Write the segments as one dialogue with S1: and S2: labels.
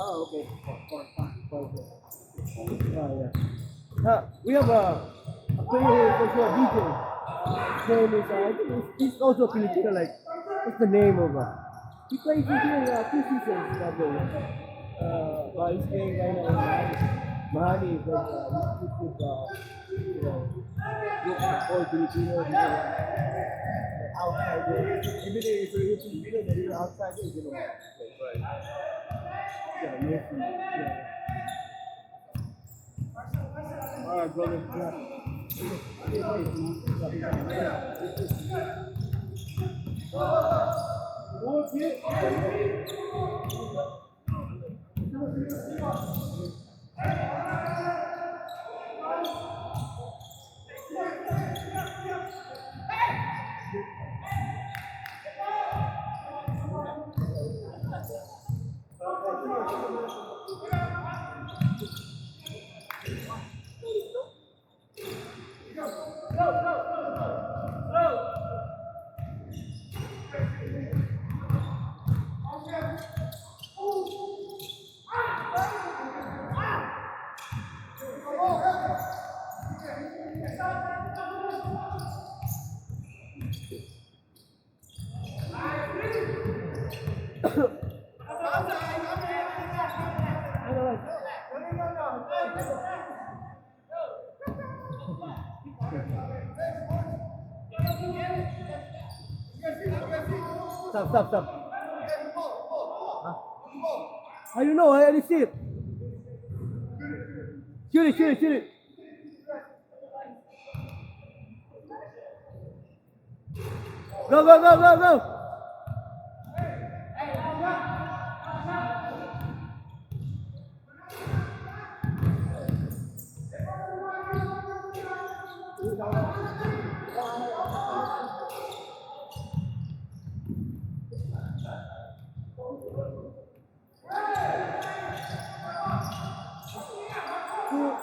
S1: Oh, okay. Yeah. We have a player for sure, DJ. His name is, I think he's also Filipino, like, what's the name of he plays in here 2 seasons, probably. He's playing right now in Mahani. Mahani is like, YouTube, you know, group of all Filipinos, outsiders. Even if you're Filipino, then you're outsiders, Right. Yeah, Messi. Yeah. Alright, brother. Stop. Huh? I don't know, I didn't see it. Shoot it. Go.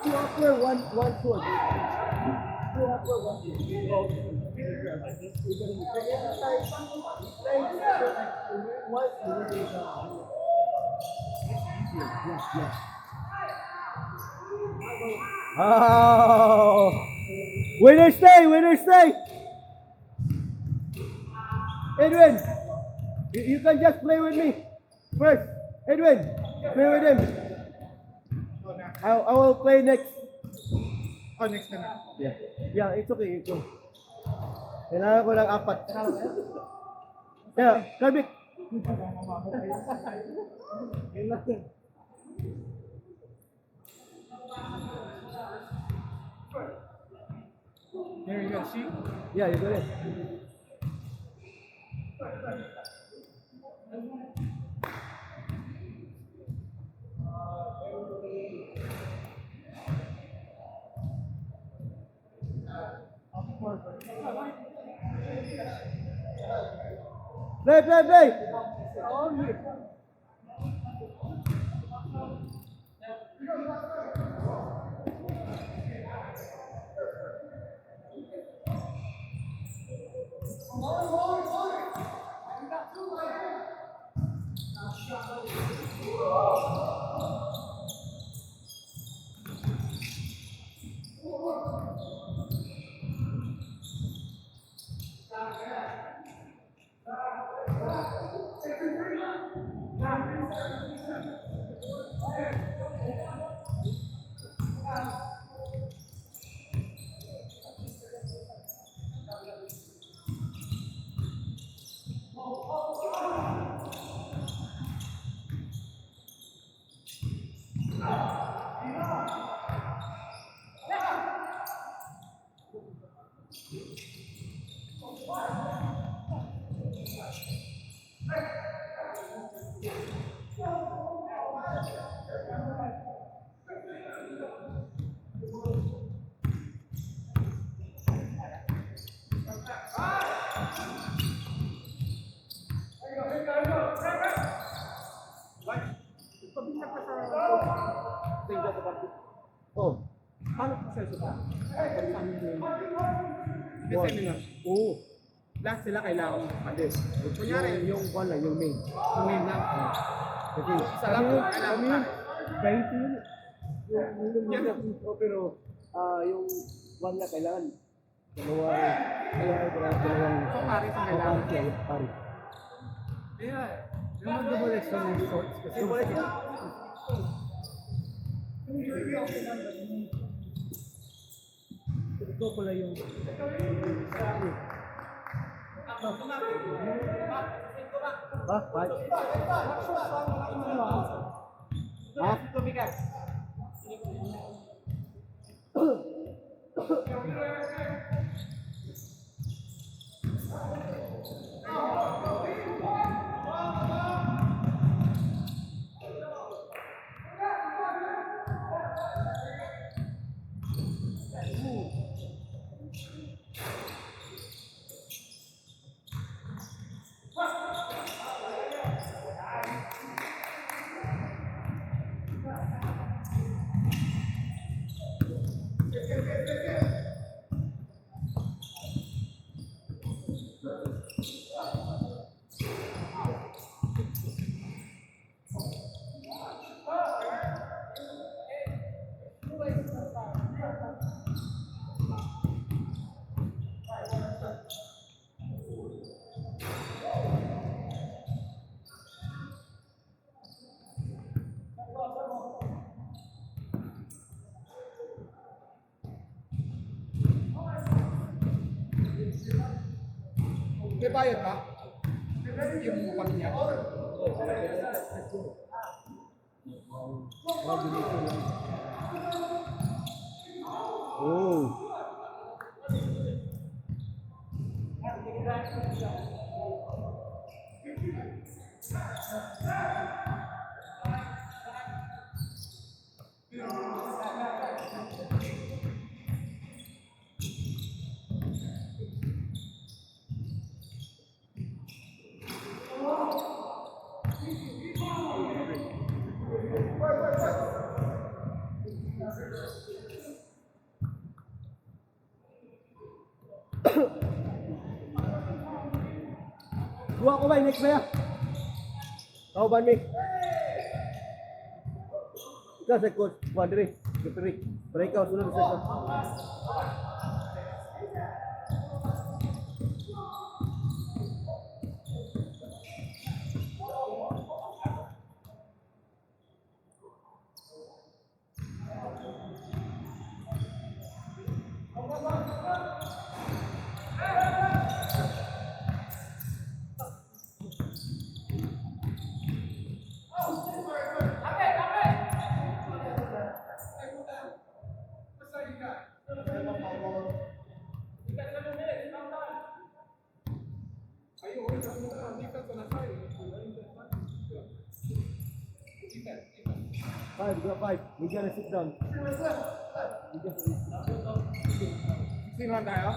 S1: 2 upper, one short. 2 upper, 1 short. Oh, winner stay. Edwin, you can just play with me first. Edwin, play with him. I will play next.
S2: Oh, next time.
S1: Yeah, it's okay. Kailangan ko ng 4. Yeah, Karbik.
S2: Here you go, see?
S1: Yeah, you got it. Play. Oh,
S2: Paano proseso ba?
S1: one.
S2: Seminar.
S1: Oo.
S2: Lahat sila kailangan magpapalid.
S1: Kunyari, yung main.
S2: Yung main lang.
S1: Kasi,
S2: Isa lang, kailangan
S1: kami yun,
S2: tayo.
S1: 20 yun. Pero, yung one na kailangan, dalawang,
S2: So, pare sa kailangan.
S1: pare.
S2: Yeah. Yung mag-double X lang yung shorts kasi.
S1: Double X. Ito pala yung... Ha? Five? Ha?
S2: May bayad ba? Yung pag niya.
S1: Oh. Dua ko ba? Next ba ya? Kau ban mi. Ikaw sa coach. Buwan diri. Referee. Para ikaw sunod sa coach. Five, go five. We gotta sit down.
S2: Sinuhan tayo?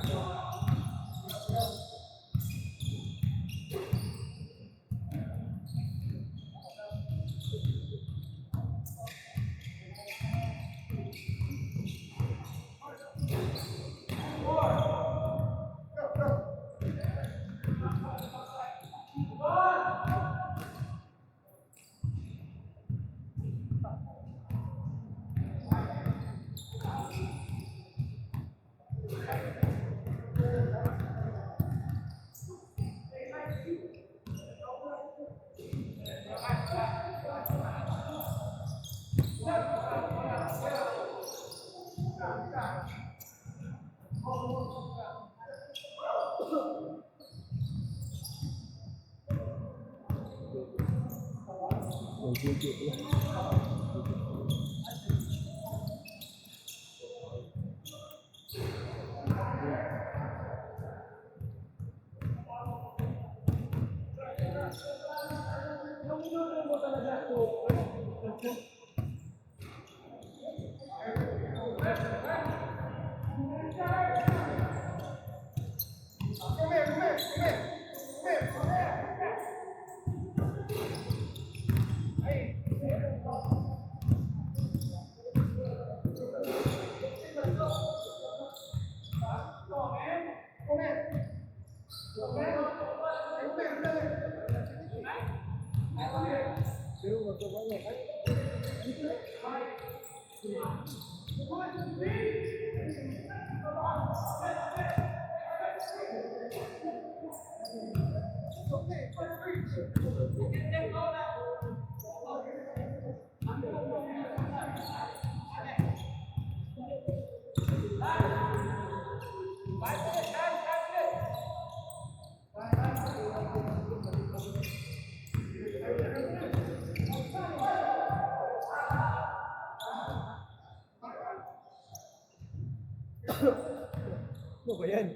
S1: Ano ba yan?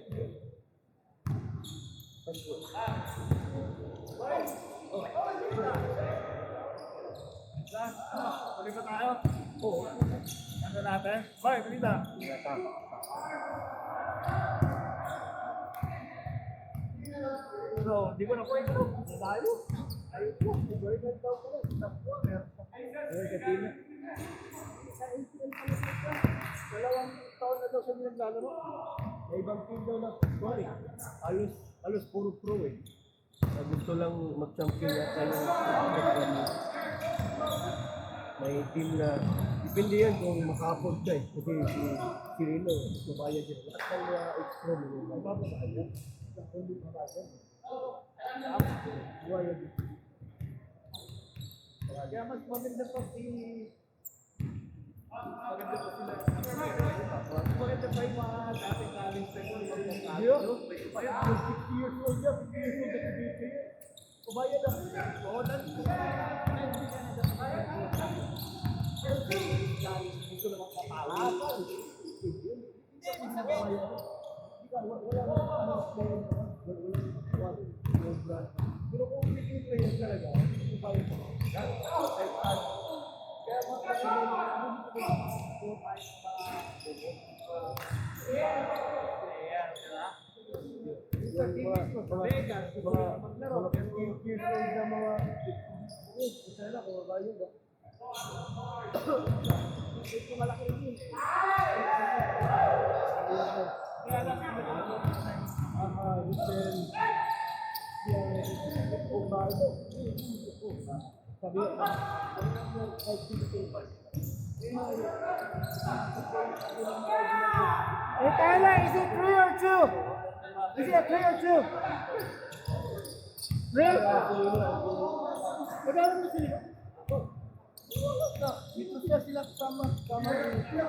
S2: Tuloy ba tayo?
S1: Oo.
S2: Ano natin? Bye, balita. So, di ko na po ito. Tayo. Ayun po. Government daw po. Tapos, meron pa.
S1: Ayun, katina.
S2: Dalawang taon na daw sa naglalaro.
S1: May ibang team daw na, sorry, halos puro pro eh. Na gusto lang mag-champion at yung may team na, depende yan kung maka-afford ka eh. Kasi si Rino, mabayad yun. Lahat ng mga ex-pro mo, mababa sa kanya. Hindi mabayad. Mabayad yun.
S2: Kaya mas maganda pa si... Maganda pa sila. Maganda pa yung mga dating college na yun.
S1: Diyo? Bayad, 60 years old yan, 50 years old na si DJ. Mabayad lang.
S2: Oo, that's gusto na magpapawal.
S1: Pero kung hindi player talaga, mabayad mo.
S2: Kaya
S1: Hey Tyler, is it 3 or 2? Is it 3 or 2? 3?
S2: magkano mo sila? Dito siya sila kasama. Kasama sila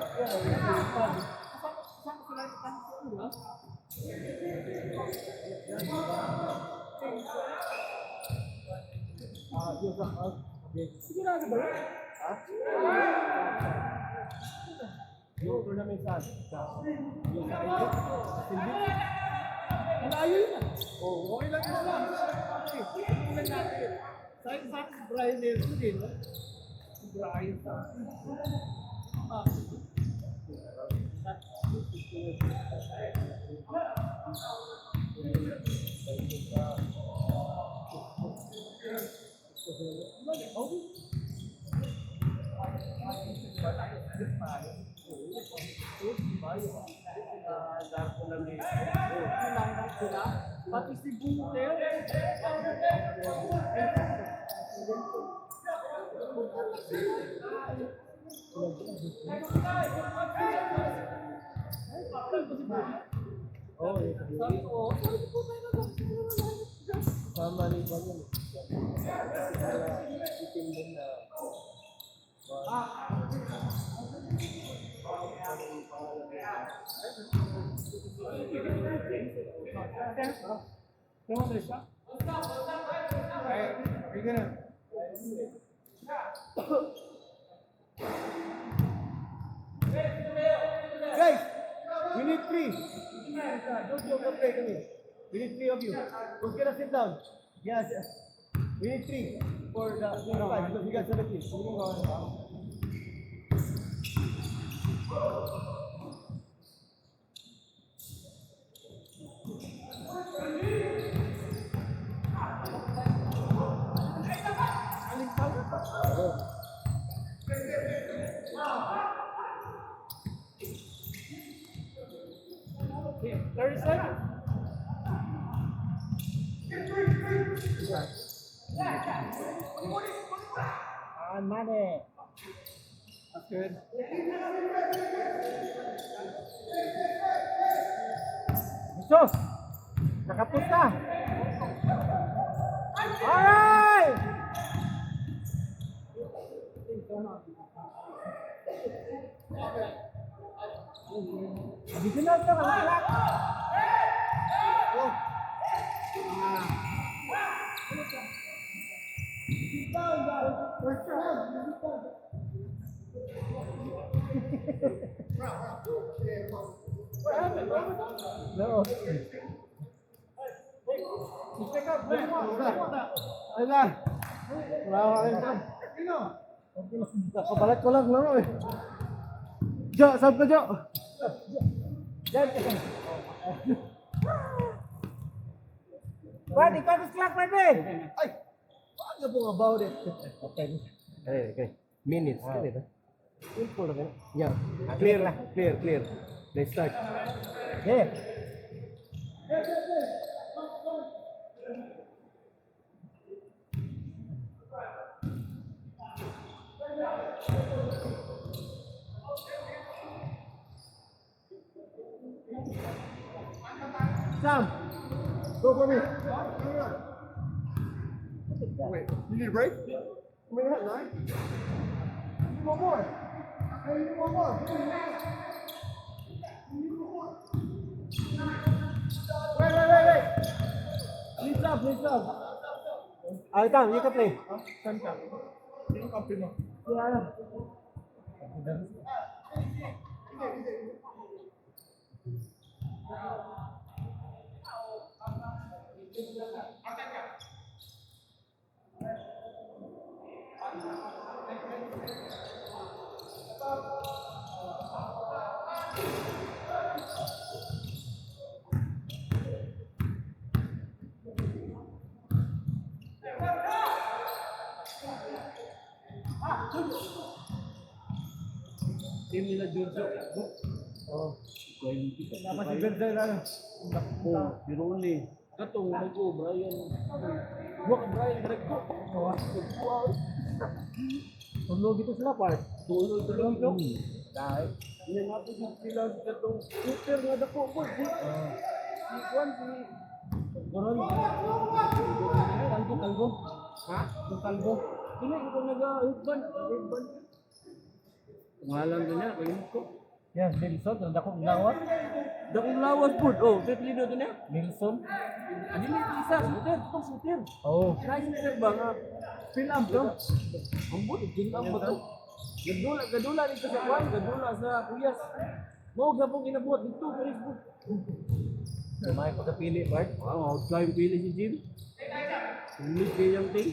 S2: sa sigurado ba yun?
S1: Yung tournament sa yung sa Egypt, Silvit.
S2: Malayo yun ah. Oo, okay lang yun lang. Tingnan natin. Sa Brian Nelson din, no? Si Brian sa pati si Bunter.
S1: Oo, eh.
S2: Sabi ko, sabi ko tayo na
S1: Sama rin ba yun? Itim din na guys, we need 3. Don't joke and play to me. We need 3 of you. Who's gonna sit down? Yes. We need 3 for the 5 because we got 17.
S2: Yeah, 30 seconds.
S1: Money.
S2: That's good.
S1: Jesus! Nakapos na! Alright! Dito na ito, kalak! Oh! Sit down, guys! First round! Sit down! No. Ay na. Wala ka rin. Kapalat ko lang laro eh. Jo, sab ka Jo. Yan. Pwede, pwede slack, pwede. Ay, paano po about it? Okay. Okay. Minutes. Ganito. Simple lang. Yeah. Clear lah. Clear. Let's start. Yeah. Sam, go for me.
S2: Wait, you need a break?
S1: We have nine. One more. Hey, you need one more. Wait. Please up. Ah, Tom, you can play.
S2: Saan ka? Yung kampi mo.
S1: Yeah.
S3: Team nila Jojo.
S1: Oh.
S3: Dapat
S1: Si Bird na lang.
S3: Oh, yun ni. Katong ko Brian. Wak Brian direkto. Wow.
S1: Tulog ito sila, part.
S3: Tulog. Dahil yan nga po sila katong shooter nga dako po. Si Juan si
S1: Goron. Kalbo.
S3: ha?
S1: Yung kalbo.
S3: Dili ko nag-urban. Ngalan ko niya, kalimut ko.
S1: Yan, Nilsson. Ang dakong lawat.
S3: Dakong lawas po. Oh, tetlido to niya.
S1: Nilsson.
S3: Adili isa, shooter.
S1: Oh.
S3: Nice ba nga? Film to. Ang buti, film ba to? Gadula dito sa Juan, gadula sa Kuyas. Mo gapong inabuhat dito sa Facebook.
S1: May pagkapili, Bart.
S3: Wow, try pili si Jim. Sulit kayo yung thing.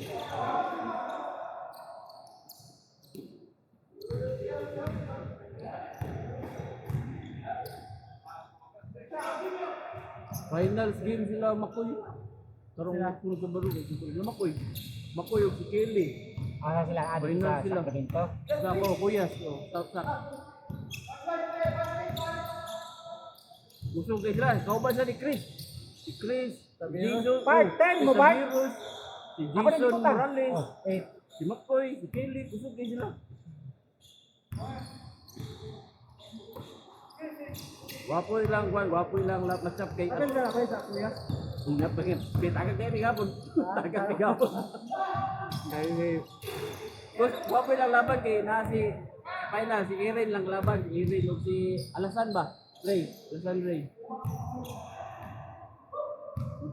S3: Finals game sila Makoy. Karong puno sa baro sila Makoy. Makoy og si Kelly.
S1: Asa sila adto
S3: Final
S1: sa
S3: sila.
S1: Sacramento.
S3: Sa mo Kuyas, oh, tak. Gusto kayo sila, kauban siya ni Chris. Si Chris, Jason,
S1: Part 10 mo, Bart?
S3: Si
S1: Ako na
S3: Jason
S1: liputan.
S3: Morales,
S1: Oh, 8.
S3: si Makoy, si Kelly, gusto kayo sila. Wapoy lang laptop kay
S1: Akan ka na kayo sa kuya?
S3: Ingat pagin. Tagad kayo gapon. Tagad kayo gapon. Kaya wapoy lang laban kay na si final si Irene lang laban, si Irene ug si Alasan ba? Alasan Ray.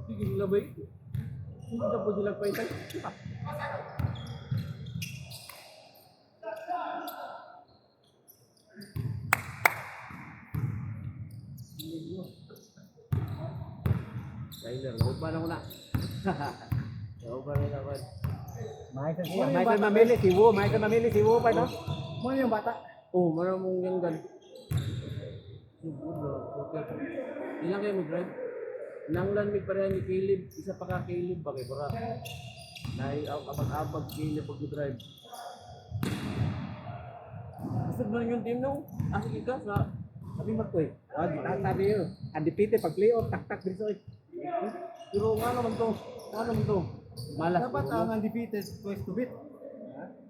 S3: Sige sila ba? Hindi po sila final. Tyler, nauban ako na. Nauban na ako.
S1: May sa mamili si Wo pa no? Mo yung bata.
S3: Oh, maramong yung gan. Ilang kayo mag-drive? Nanglan mi pareha ni Caleb, isa pa ka Caleb ba kay Barat. Nai abag Caleb pag drive. Gusto mo yung team no? Sige ka sa
S1: Sabi mo ko eh. Sabi yun. Undefeated pag playoff, tak dito eh.
S3: pero nga naman to. Malas.
S1: Dapat ang undefeated quest to beat.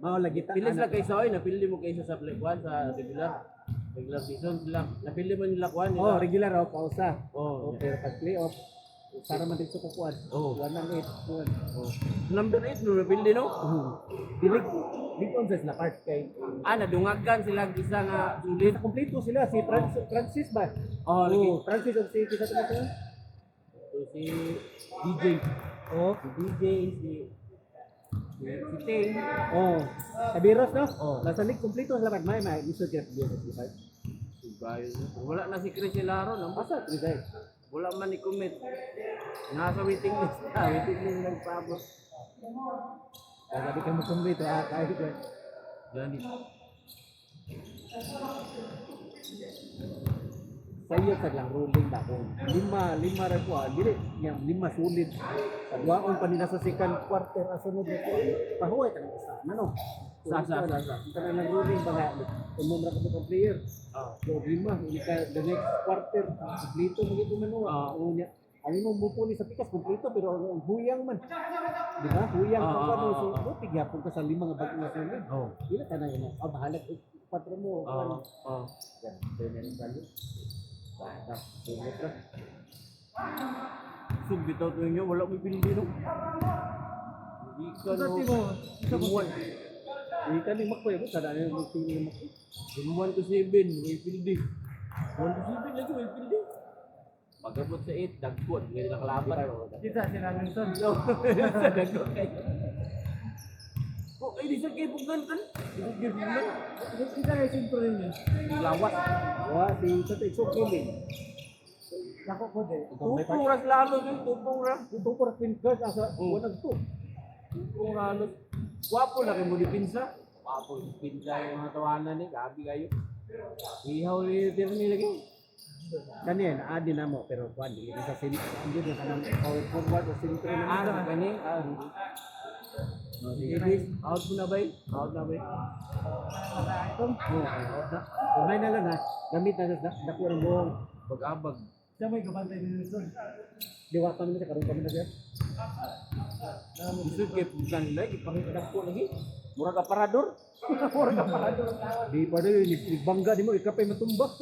S1: Mao lagi ta.
S3: Pilis lang kay Soy, napili mo kaysa sa play 1 sa regular season sila. Napili mo nila kuan nila.
S1: Oh, regular o pausa.
S3: Oh,
S1: Pero pag playoff, para man dito ko kuan.
S3: Oh.
S1: 1-8 kuan.
S3: Number 8 no napili no.
S1: Dilig big on sa part kay.
S3: Nadungagan sila isa nga sulit.
S1: Kompleto sila si Francis ba?
S3: Oh, lagi.
S1: Francis og si kisa to
S3: So, si DJ.
S1: Oh.
S3: Si DJ, si Ting.
S1: Oh. Sa Biros no?
S3: Oh.
S1: Nasa league kompleto sila may isod kaya Biros si part.
S3: Guys, wala na si Chris Hilaro, no?
S1: Asa, Trisay?
S3: Wala man ni commit. Nasa waiting list na, waiting list nagpabot.
S1: Sabi ka mag-complete, tayo ka.
S3: Jadi,
S1: Sa'yo sa lang ruling ba kung lima ra ko, dili yang lima sulit. Kadwaon pa nila sa second quarter asunod ko. Pahuway ka ng isa. Ano?
S3: Sa.
S1: Kita na lang ruling ba nga. Umum ra ka sa player. So lima, hindi ka the next quarter. Kompleto mo gito man unya. Ani mo mupuli sa pikas kompleto pero ang huyang man. Di ba? Huyang pa pa so buti gyapon ka sa lima nga bag nga sulit. Dili ka na yun. Bahala patro mo. Yan, yan balik. Basta, sulit ra.
S3: bitaw to inyo, wala may pindi no. Hindi ka no. Dimuan.
S1: Hindi ka ni Makoy, sada na yung tingin mo.
S3: Dimuan to 7, may pindi. 1 to 7 lagi may pindi. Pagabot sa 8, dagkot, ngayon lang kalaban.
S2: Kita sila ng son.
S3: Sa dagkot kayo. Oh, ay di sa kayo pugan kan.
S2: Kita ay sintro ninyo.
S3: Lawas.
S1: Wah, si Tata Iso Killing.
S2: Nako ko de.
S3: Tupong ras lalo yun, tupong ras.
S1: Ito ko rin pinkas asa wanag to.
S3: Tupong halos. Wapo na kayo mo di pinsa. Wapo di pinsa yung mga tawanan ni, gabi kayo. Ihaw ni Tirni lagi.
S1: Kanyan, adi na mo pero kuan di sa sin hindi na kanang power forward o sentro na.
S3: Ah, kani. Ibis, out mo na ba eh? Out na ba eh?
S1: Kumay na lang ha. Gamit na dako ng buhong.
S3: Bag-abag.
S2: Siya may gabantay din son.
S1: Diwa pa naman sa karon kami na siya.
S3: Isud kay pugan nila, ipakita ko lagi. Mura ka parador. Mura ka parador.
S1: Di pa rin bangga di mo ikapay matumbak.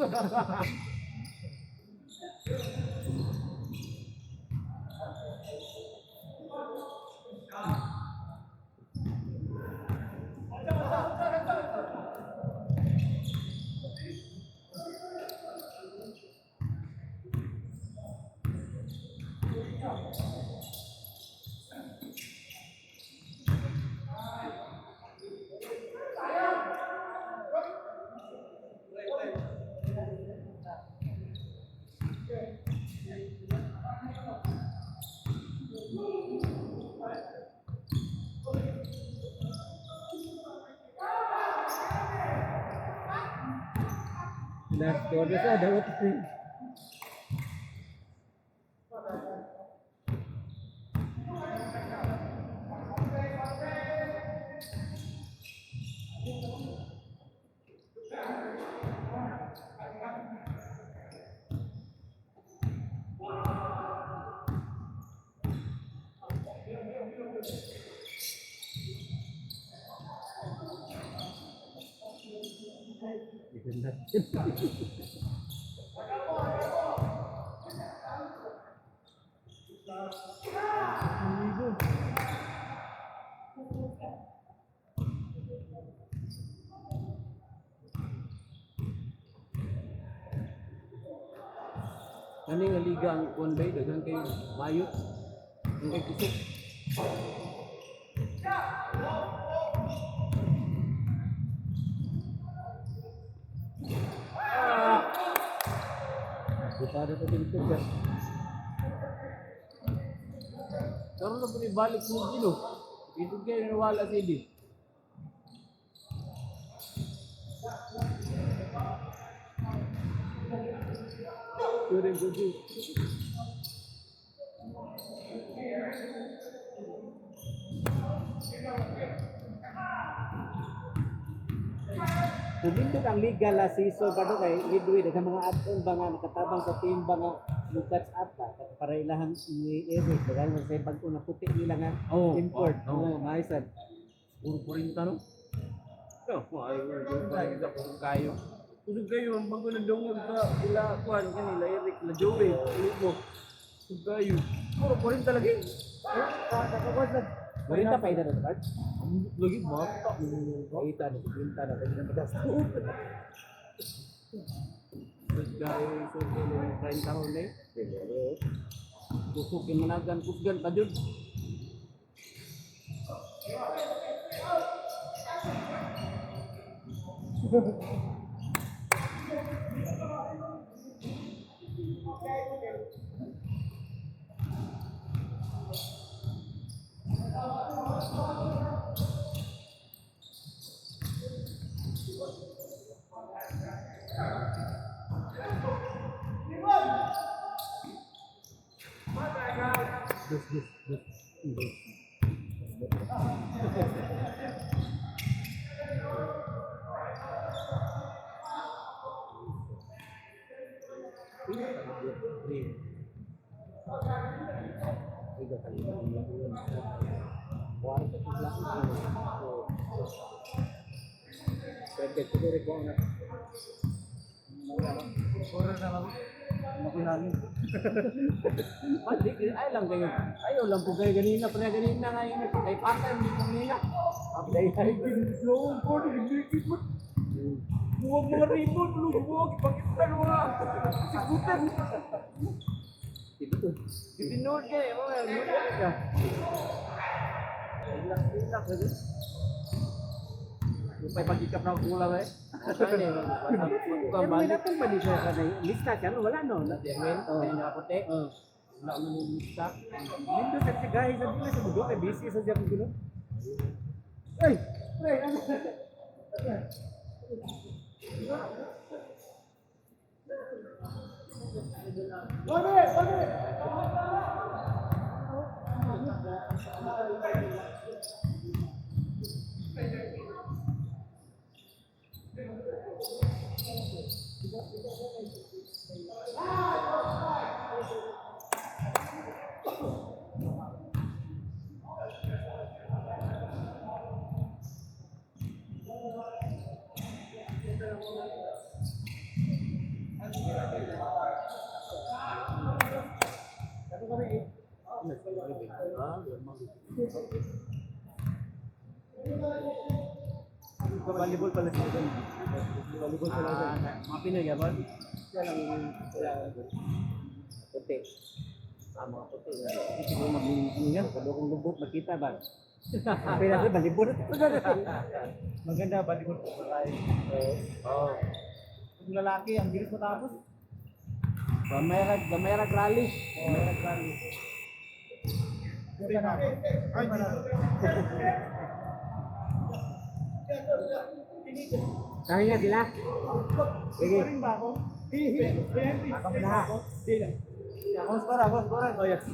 S1: Last quarter sa dawat si.
S3: Kani nga liga ang kuan bay daghang kay mayot. Ang kay kusog.
S1: Buta na to dito ka.
S3: Karon na pud balik mo gino. Ito kay nawala si Di.
S1: Sure good. Pumindot ang liga la season pa do kay midway daghang mga add-on ba nga nakatabang sa team ba nga catch up ba para ilahang i-edit daghang sa pag una puti nila nga import maisan
S3: Puro 40 no. Yo, ay sa kusog kayo. Kusog kayo ang bago na dungog sa ila kuan kanila Eric la Joey. Ulit mo. Kusog kayo. Puro 40 talaga.
S1: kakakwas na Marita pa ida na card
S3: Lagi bata.
S1: kita na pinta na pwede na magasto
S3: Terus guys, so yung 30 tahun eh. Kusog yung managan, kusgan pa dyan. Ay lang kayo. Ayaw lang po kayo ganina. Pala ganina nga yun. Ay patay mo kanina. Update tayo.
S2: Slow po, nag-break mo. Buwag mga ribon, buwag, ipakita mga sikutan.
S3: Ipinood ka eh. Mga ka. Ilak lagi. Upay pagkikap na kulang eh. Kung ba na pong balik siya ka na lista siya, wala no? Natiangin, kaya nakaputi. Wala mo yung lista.
S1: Nindot at si guys, sabi na sa mundo, kay busy sa dyan ko. Ay! Ay! Ano? Balik! Balik! Volleyball pala siya doon. Volleyball pala doon.
S3: Mga Pinoy ba?
S1: Siya lang yung
S3: Puti. Mga puti. Hindi ko mag-ingat. Kalo kong lubot, makita ba?
S1: Pero sa volleyball. Maganda volleyball po tayo.
S3: Oo.
S1: Yung lalaki, ang bilis matapos.
S3: Gamayra rally.
S1: Meron rally. Ay,
S3: Kaya sila.
S1: sige. Ba ako? Ako na ako. Sige. Ako skora. Oh, yes.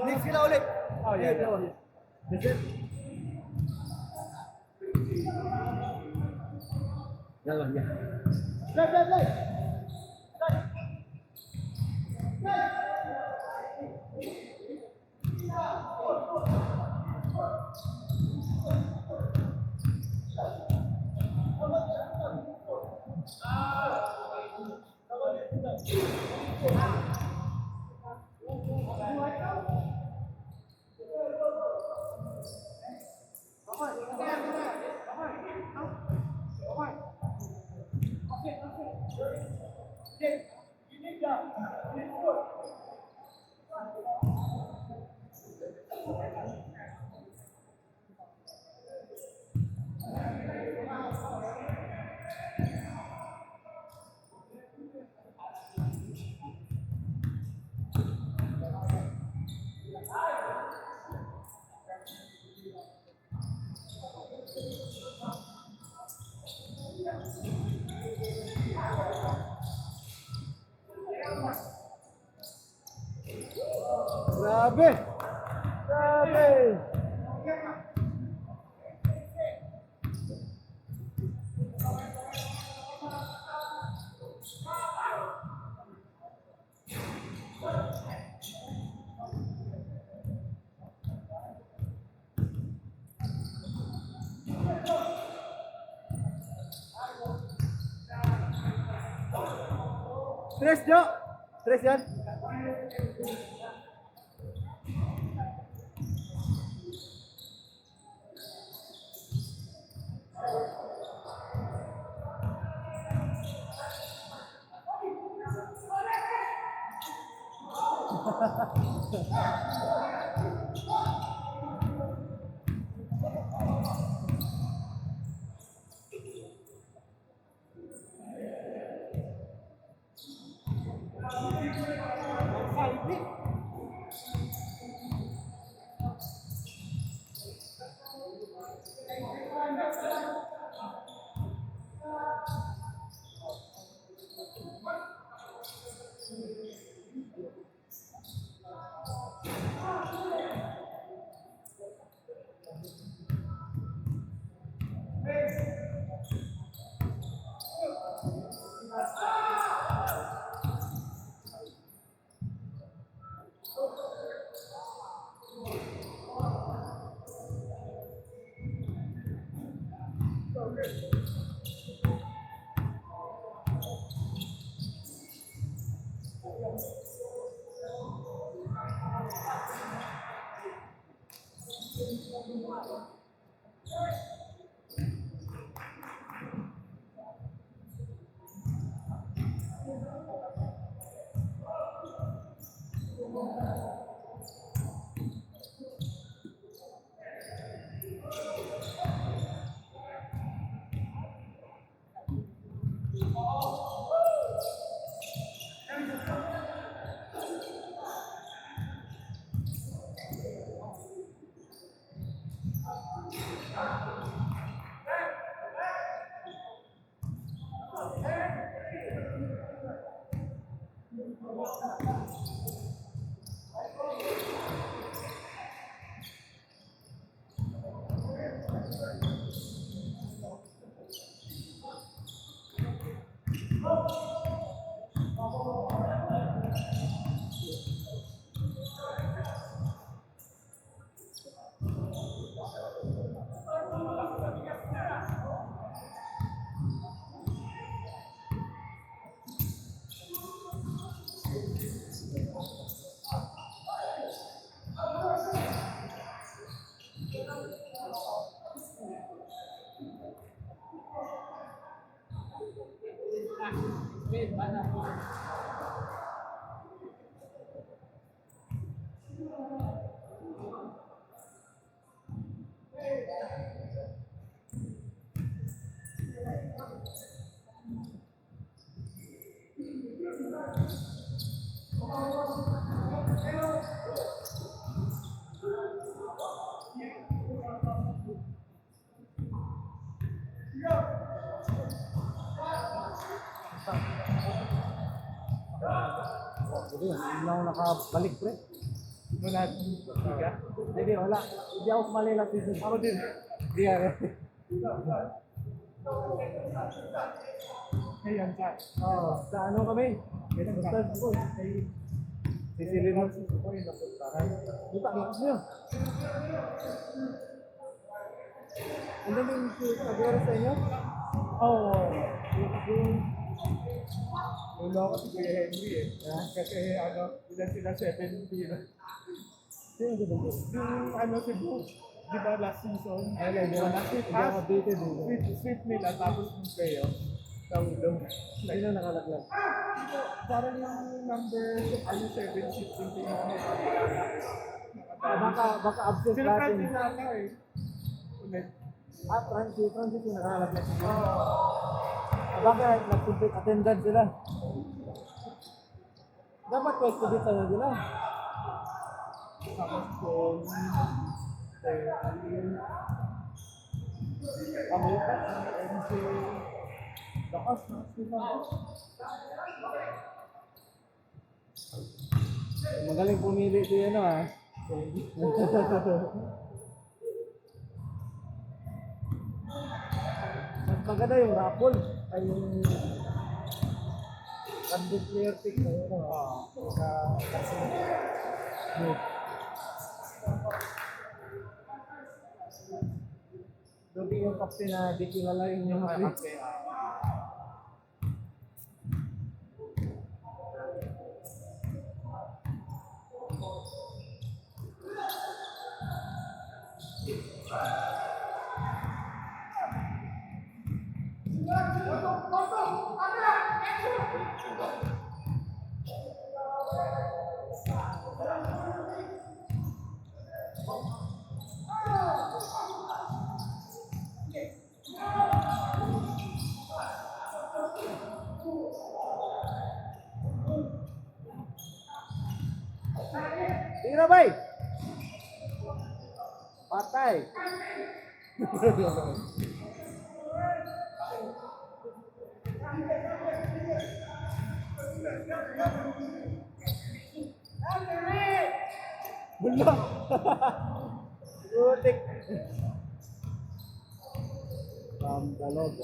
S1: Next sila ulit. Oh, yeah.
S3: Jalan ya.
S1: Play. Grabe! Tres, Jo! Tres yan. Hindi, hindi na ako nakabalik, pre.
S2: Wala. Tiga.
S1: Hindi, wala. Hindi ako sumali lang season.
S2: Ako din.
S1: Hindi ka.
S2: Ayan ka.
S1: Oo, sa ano kami? Basta ko. Sisilin mo.
S2: Ako yung napuntahan.
S1: Kita mo niyo. Ano ba yung nag-aaral sa inyo?
S2: Oo. Yung ako si Kuya Henry eh. Kasi ano, ilan sila 70 na.
S1: Sino ba ito?
S2: Yung ano si Book, di ba last season?
S1: Ay, hindi ako updated eh.
S2: Sweet nila tapos yung kayo. Tawag
S1: Sino nakalaglag?
S2: Parang yung number, ano 7 shift yung
S1: Baka absent
S2: sila
S1: natin.
S2: natin nata eh. Ulit.
S1: Transit yung nakalaglag. Baka nag-complete attendance sila. Dapat pwesto din sa nila.
S2: Tapos kung
S1: Amerika.
S2: MC Lakas na sila.
S1: Magaling pumili si ano ah. Mas maganda yung raffle ay yung random player pick na yun sa doon yung captain na di kilala yung mga Sige na, bay! Patay! Bula! Butik! Pamdalog.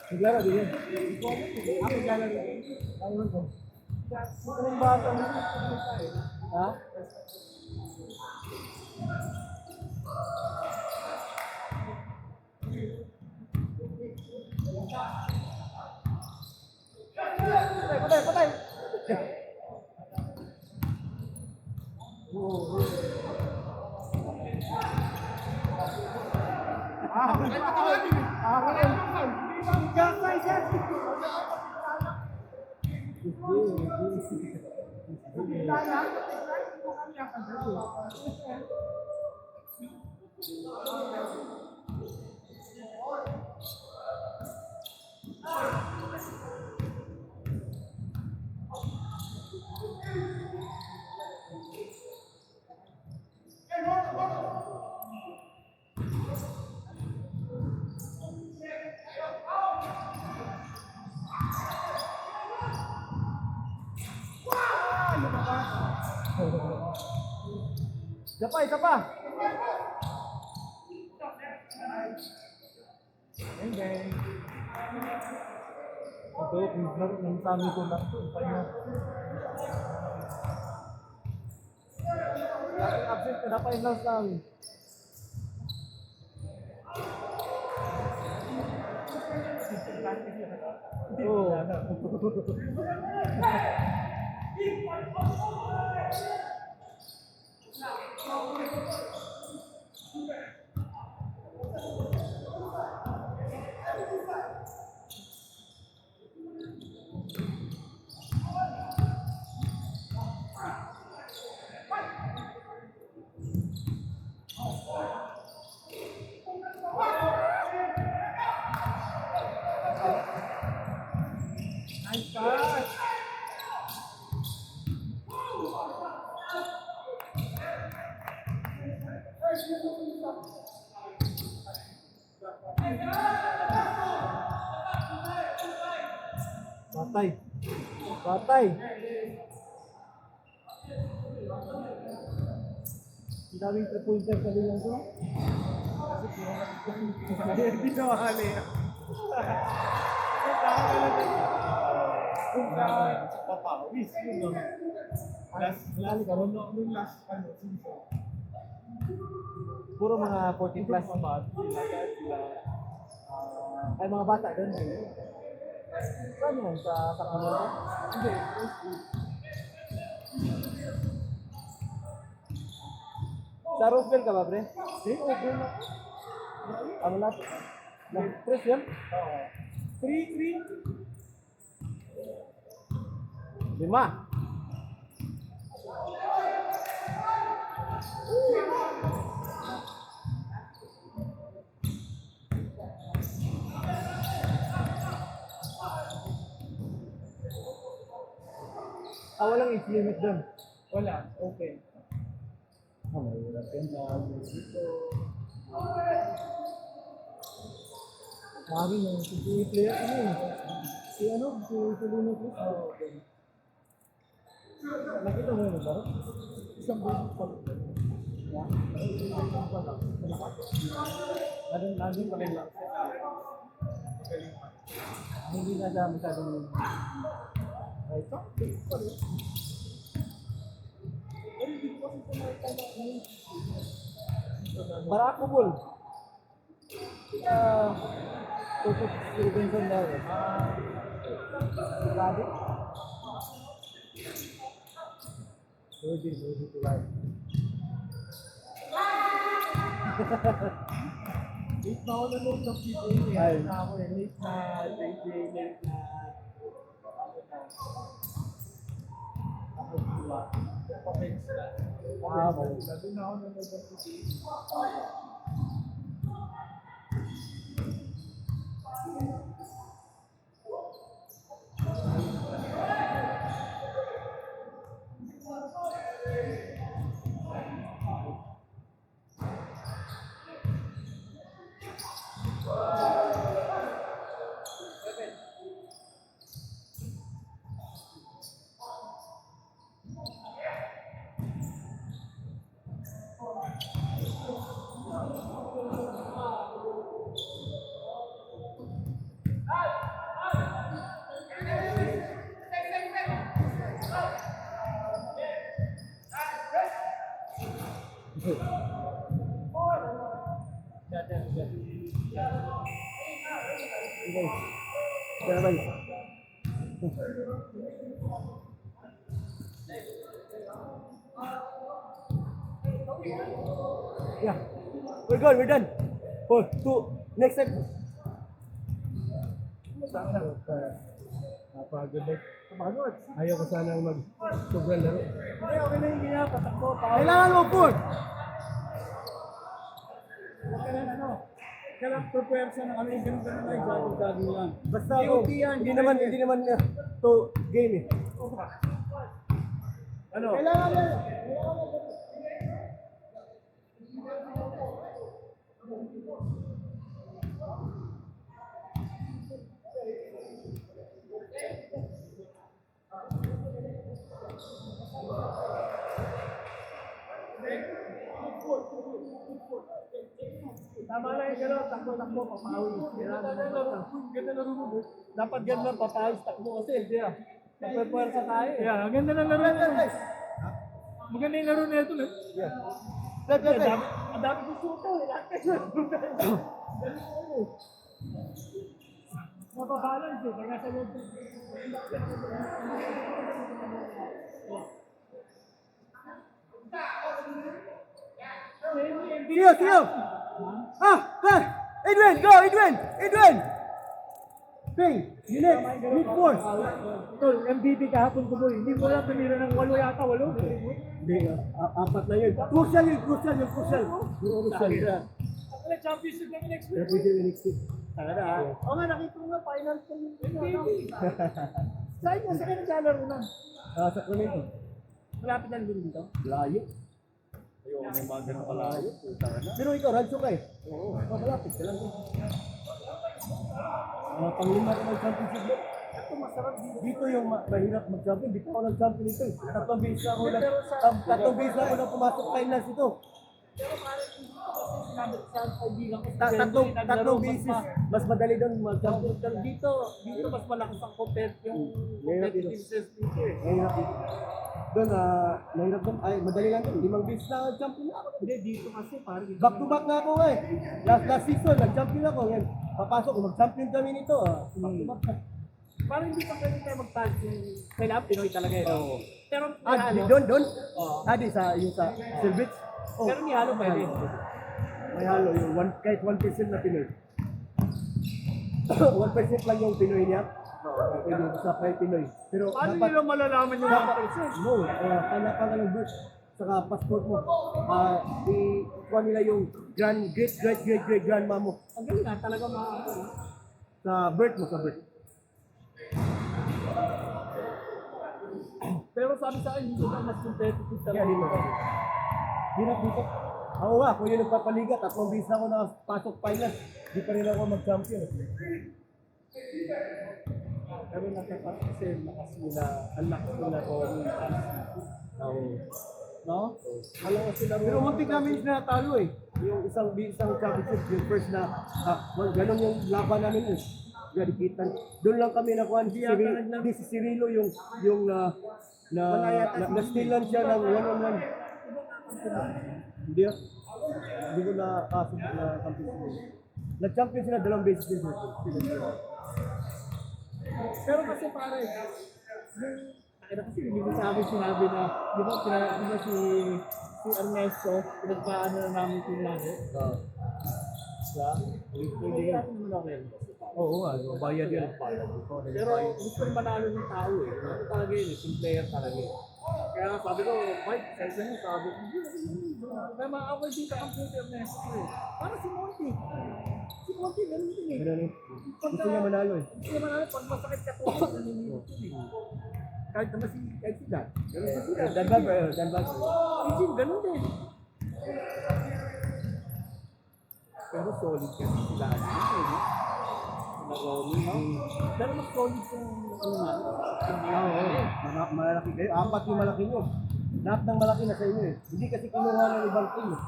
S1: Naglaro din yun.
S2: Ako lalaro.
S1: Ayun ko.
S2: Anong bata mo?
S1: Ha? Patay, patay, patay! Isa pa, isa pa!
S2: Hindi. Ito, yung sabi ko lang ito.
S1: Absent ka na pa yung last namin. Oo.
S2: Nice pass!
S1: Patay. Patay. Sinabing 3-pointer sa bilang ko.
S2: Hindi na mahali. Kung sa papawis, yun lang. Last, nung last, season.
S1: Puro mga 40 plus. Ay, mga bata doon. Saan yun? Sa Sacramento?
S2: Hindi,
S1: Sa Roseville ka ba, pre?
S2: over na.
S1: Ano lahat? Nag-press yan?
S2: 3-3.
S1: 5. Walang age limit doon.
S2: Wala, okay.
S1: Mahirap yan na dito. Lagi na si player ano eh. Si Lino Cruz. Okay. Nakita mo yun ba?
S2: Isang beses pa lang.
S1: Laging pa rin lang. Hindi na siya masyadong ito. Barako Bull. Tutok si Benson daw eh. Sigado. Lodi to life.
S2: Late na ako nanood ng PJ.
S1: Ay.
S2: Late na ako eh. Late na JJ, late na... Ako sila. Pamix na. Lalo na ako nanood ng PJ.
S1: Okay. Kaya ba? Yeah. We're good, we're done. 4, 2, next set. Napagod eh.
S2: Pagod.
S1: Ayaw ko sana mag sobrang laro.
S2: Hindi, okay na yung ginawa. Patakbo,
S1: Kailangan mo, Paul!
S2: Huwag ka lang ano. Kailangan prepare sa ng ano yung ganun-ganun lang. Jogging lang.
S1: Basta
S2: Hindi,
S1: ako,
S2: UP yan.
S1: hindi naman to game eh.
S2: Ano?
S1: Kailangan na.
S2: Tama lang yung gano'n, takbo-takbo, papawis. Ganda na laro. Dapat ganda papawis, takbo kasi. Hindi ah. Nagpe-pwersa tayo. Yeah, ang ganda ng laro na yun. Maganda yung laro na ito.
S1: Yeah.
S2: Ang dami ko suto. Mapabalance eh. Kaya sa loob.
S1: Siyo! Adrian, go, Adrian! Hey, you need force.
S2: Tol, MVP kahapon ko boy. Hindi mo lang tumira ng 8 yata, 8.
S1: Hindi, apat na yun. Crucial.
S2: Ano, championship namin next week.
S1: Talaga,
S2: Oo nga, nakita ko nga, finals ko yung MVP. Saan ka? Saan ka naglalaro na?
S1: Sacramento.
S2: Malapit na din dito.
S1: Layo.
S3: Ayoko may mga ganun kalayo.
S1: Pero ikaw, radyo ka eh. Oo. Malapit ka lang. Panglima ko mag-championship mo.
S2: Ito masarap dito.
S1: Dito yung mahirap mag-champion. Di pa ako nag-champion ito eh. Tatlong beses na ako na pumasok finals ito.
S2: Pero parang dito kasi sinabi sa kaibigan ko.
S1: Tatlong beses. Mas madali doon mag-champion.
S2: Pero dito mas malakas ang yung competitive sense dito eh.
S1: Mahirap dito. Doon, mahirap doon. Ay, madali lang doon. 5 beses na champion na ako.
S2: Hindi, dito kasi parang
S1: Back to back na ako eh. Last season, nag-champion ako. Yan. Papasok ko, mag-champion kami nito. Back to back na.
S2: parang hindi pa pwede tayo mag-pass yung kailangan Pinoy talaga eh. Pero
S1: Doon?
S2: Oo.
S1: Di yung sa Silvich?
S2: Pero ni Halo pwede.
S1: May halo, yung kahit 1% na Pinoy. 1% lang yung Pinoy niya. Pwede sa Pinoy. Pero
S2: Paano
S1: dapat,
S2: nila malalaman yung
S1: dapat,
S2: 1%?
S1: no, kailangan ng birth saka passport mo. Ikuha nila yung great grandma mo
S2: Ang galing nga, talaga makakano.
S1: sa birth mo, sa birth.
S2: Pero sabi sa akin, dito na mas competitive
S1: Kaya
S2: talaga.
S1: dito. Hirap dito. Ako nga, kung yun nagpapaliga, 3 beses na ako nakapasok finals, di pa rin ako mag-champion.
S2: Pero nakapat kasi lakas nila, ang lakas nila ko. No?
S1: Alam ko sila. Pero muntik namin sila natalo eh. Yung isang championship, yung first na, ganun yung laban namin eh. Gadikitan. Doon lang kami nakuha si Cirilo yung na-stealan siya ng 1-on-1. Hindi ko nakasubok na champion. Nag-champion sila 2 beses din.
S2: Pero kasi pare, yung kasi hindi mo sa akin sinabi na, di ba si Ernesto, pinagpaano na namin pinlaro. Hindi naman ako yun.
S1: Oo nga, bayad yan.
S2: Pero gusto rin manalo ng tao eh. Ano talaga yun, team player talaga eh. Kaya nga sabi ko, Mike, kaysa niyo sabi ko, may mga dito ang player na eh. Para si Monty. Si Monty, ganun din eh.
S1: Ganun eh. Gusto niya manalo eh.
S2: Gusto niya manalo, pag masakit ka to, naninilip yun eh. Kahit naman si Dan. Ganun si Dan.
S1: Danbag.
S2: Si Jim, ganun din. Pero solid kasi sila. Pero mas solid yung
S1: Malaki kayo. 4 yung malaki nyo. Lahat ng malaki na sa inyo eh. Hindi kasi kinuha ng ibang team eh.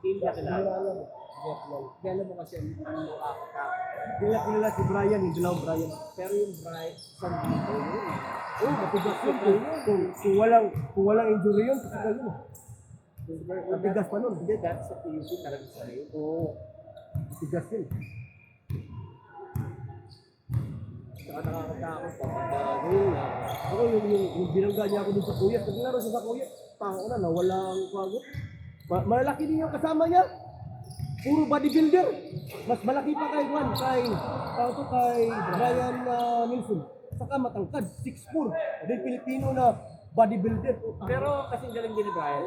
S2: Hindi na kilala.
S1: Alam.
S2: Hindi alam mo kasi ang nakakatawa.
S1: Kilala si Brian, yung dalawang Brian.
S2: Pero yung bright sa dito yun.
S1: Oo, matigas yun. Kung walang injury yun, kasi yun. Matigas pa nun.
S2: Hindi, dahil sa PUP talaga sa rin.
S1: Oo. Tigas yun.
S2: Saka nakakatakot pa.
S1: Ako yung binangga niya ako dun sa kuya. Naglaro siya sa kuya. Tango na, nawala ang kwago. Malaki din yung kasama niya. Puro bodybuilder. Mas malaki pa kay Juan, kay Brian Nilsson. Saka matangkad, 6'4". Then Pilipino na bodybuilder.
S3: Pero kasing galing din ni Brian.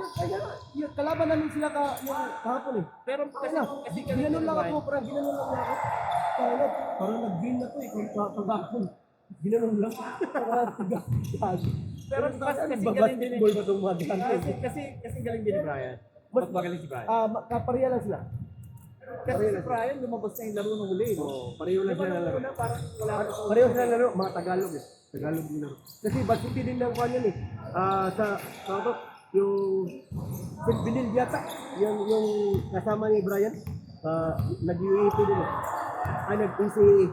S1: Yung kalaban namin sila yung kahapon eh.
S3: Pero kasi galing din
S1: Ginanon
S3: ni
S1: lang
S3: Brian.
S1: ako, ginanon lang ako. Parang nag-gain na to eh, kung kahapon. Ginanon lang. Parang tigas.
S3: Pero kasi galing din ni
S1: Basketball ba itong mga
S3: kasi galing din ni Brian. Mas magaling si Brian.
S1: Kapareha lang sila.
S3: Kasi si Brian lumabas na yung laro ng huli.
S1: Pareho lang sila laro.
S3: Parang wala pa sa
S1: Pareho sila laro, mga Tagalog eh. Tagalog din laro. Kasi Basiti din lang kanya eh. Sa to, yung Bilbil yata, yung kasama ni Brian, nag-UAP din eh. Nag-PCA,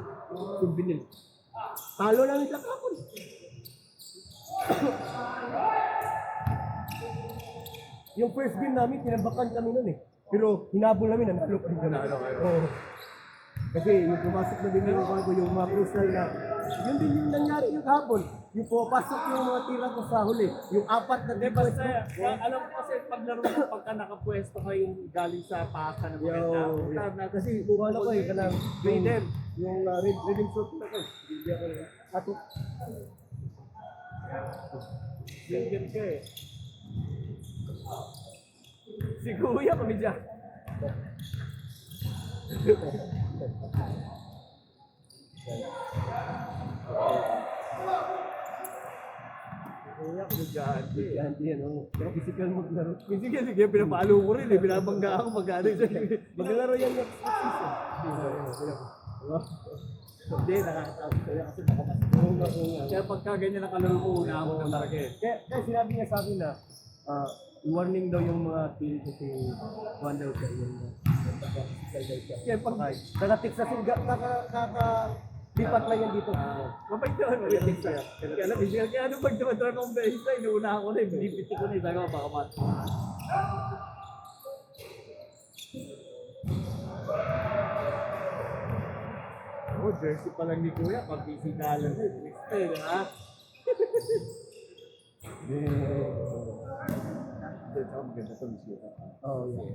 S1: Bilbil. Talo namin sa kapon. Yung first game namin, tinambakan kami nun eh. Pero hinabol namin, nanalo pa rin kami. Oo. Kasi yung pumasok na din yung bago, yung mga crucial na, yun din yung nangyari yung hapon. Yung pumapasok yung mga tira ko sa huli. Yung apat na
S3: Di ba alam ko kasi paglaro mo pagka nakapwesto kayo galing sa paka ng maganda.
S1: Kasi buwan ako eh, kanang yung reading shot na ko. Hindi ako ato.
S3: Game ka eh. Si Kuya kami dyan. Kuya kami dyan.
S1: Hindi yan, pero physical maglaro.
S3: Sige, pinapalo ko rin eh. Pinabangga ako mag-ano.
S1: Maglaro yan next season.
S3: Hindi, nakakatawa. Kaya kasi nakamas. Kaya pagka ganyan ang kalaro ko, unahan mo ng talaga eh.
S1: Kaya sinabi niya sa akin na, warning daw yung mga team kasi one daw siya yung physical daw siya.
S3: Kaya pag
S1: Naka-Texas yung lipat lang yan dito.
S3: mabait naman, mabait siya. Kaya alam, kaya ano pag dumadra ng behisa, inuunahan ko na eh. Binipiti ko na eh. Sabi ko, baka mat. Oh, jersey pa lang ni Kuya, pag bisitalan na eh. Style, ha? Hindi, tsaka maganda ito, Miss Luka.
S1: Oh, yeah.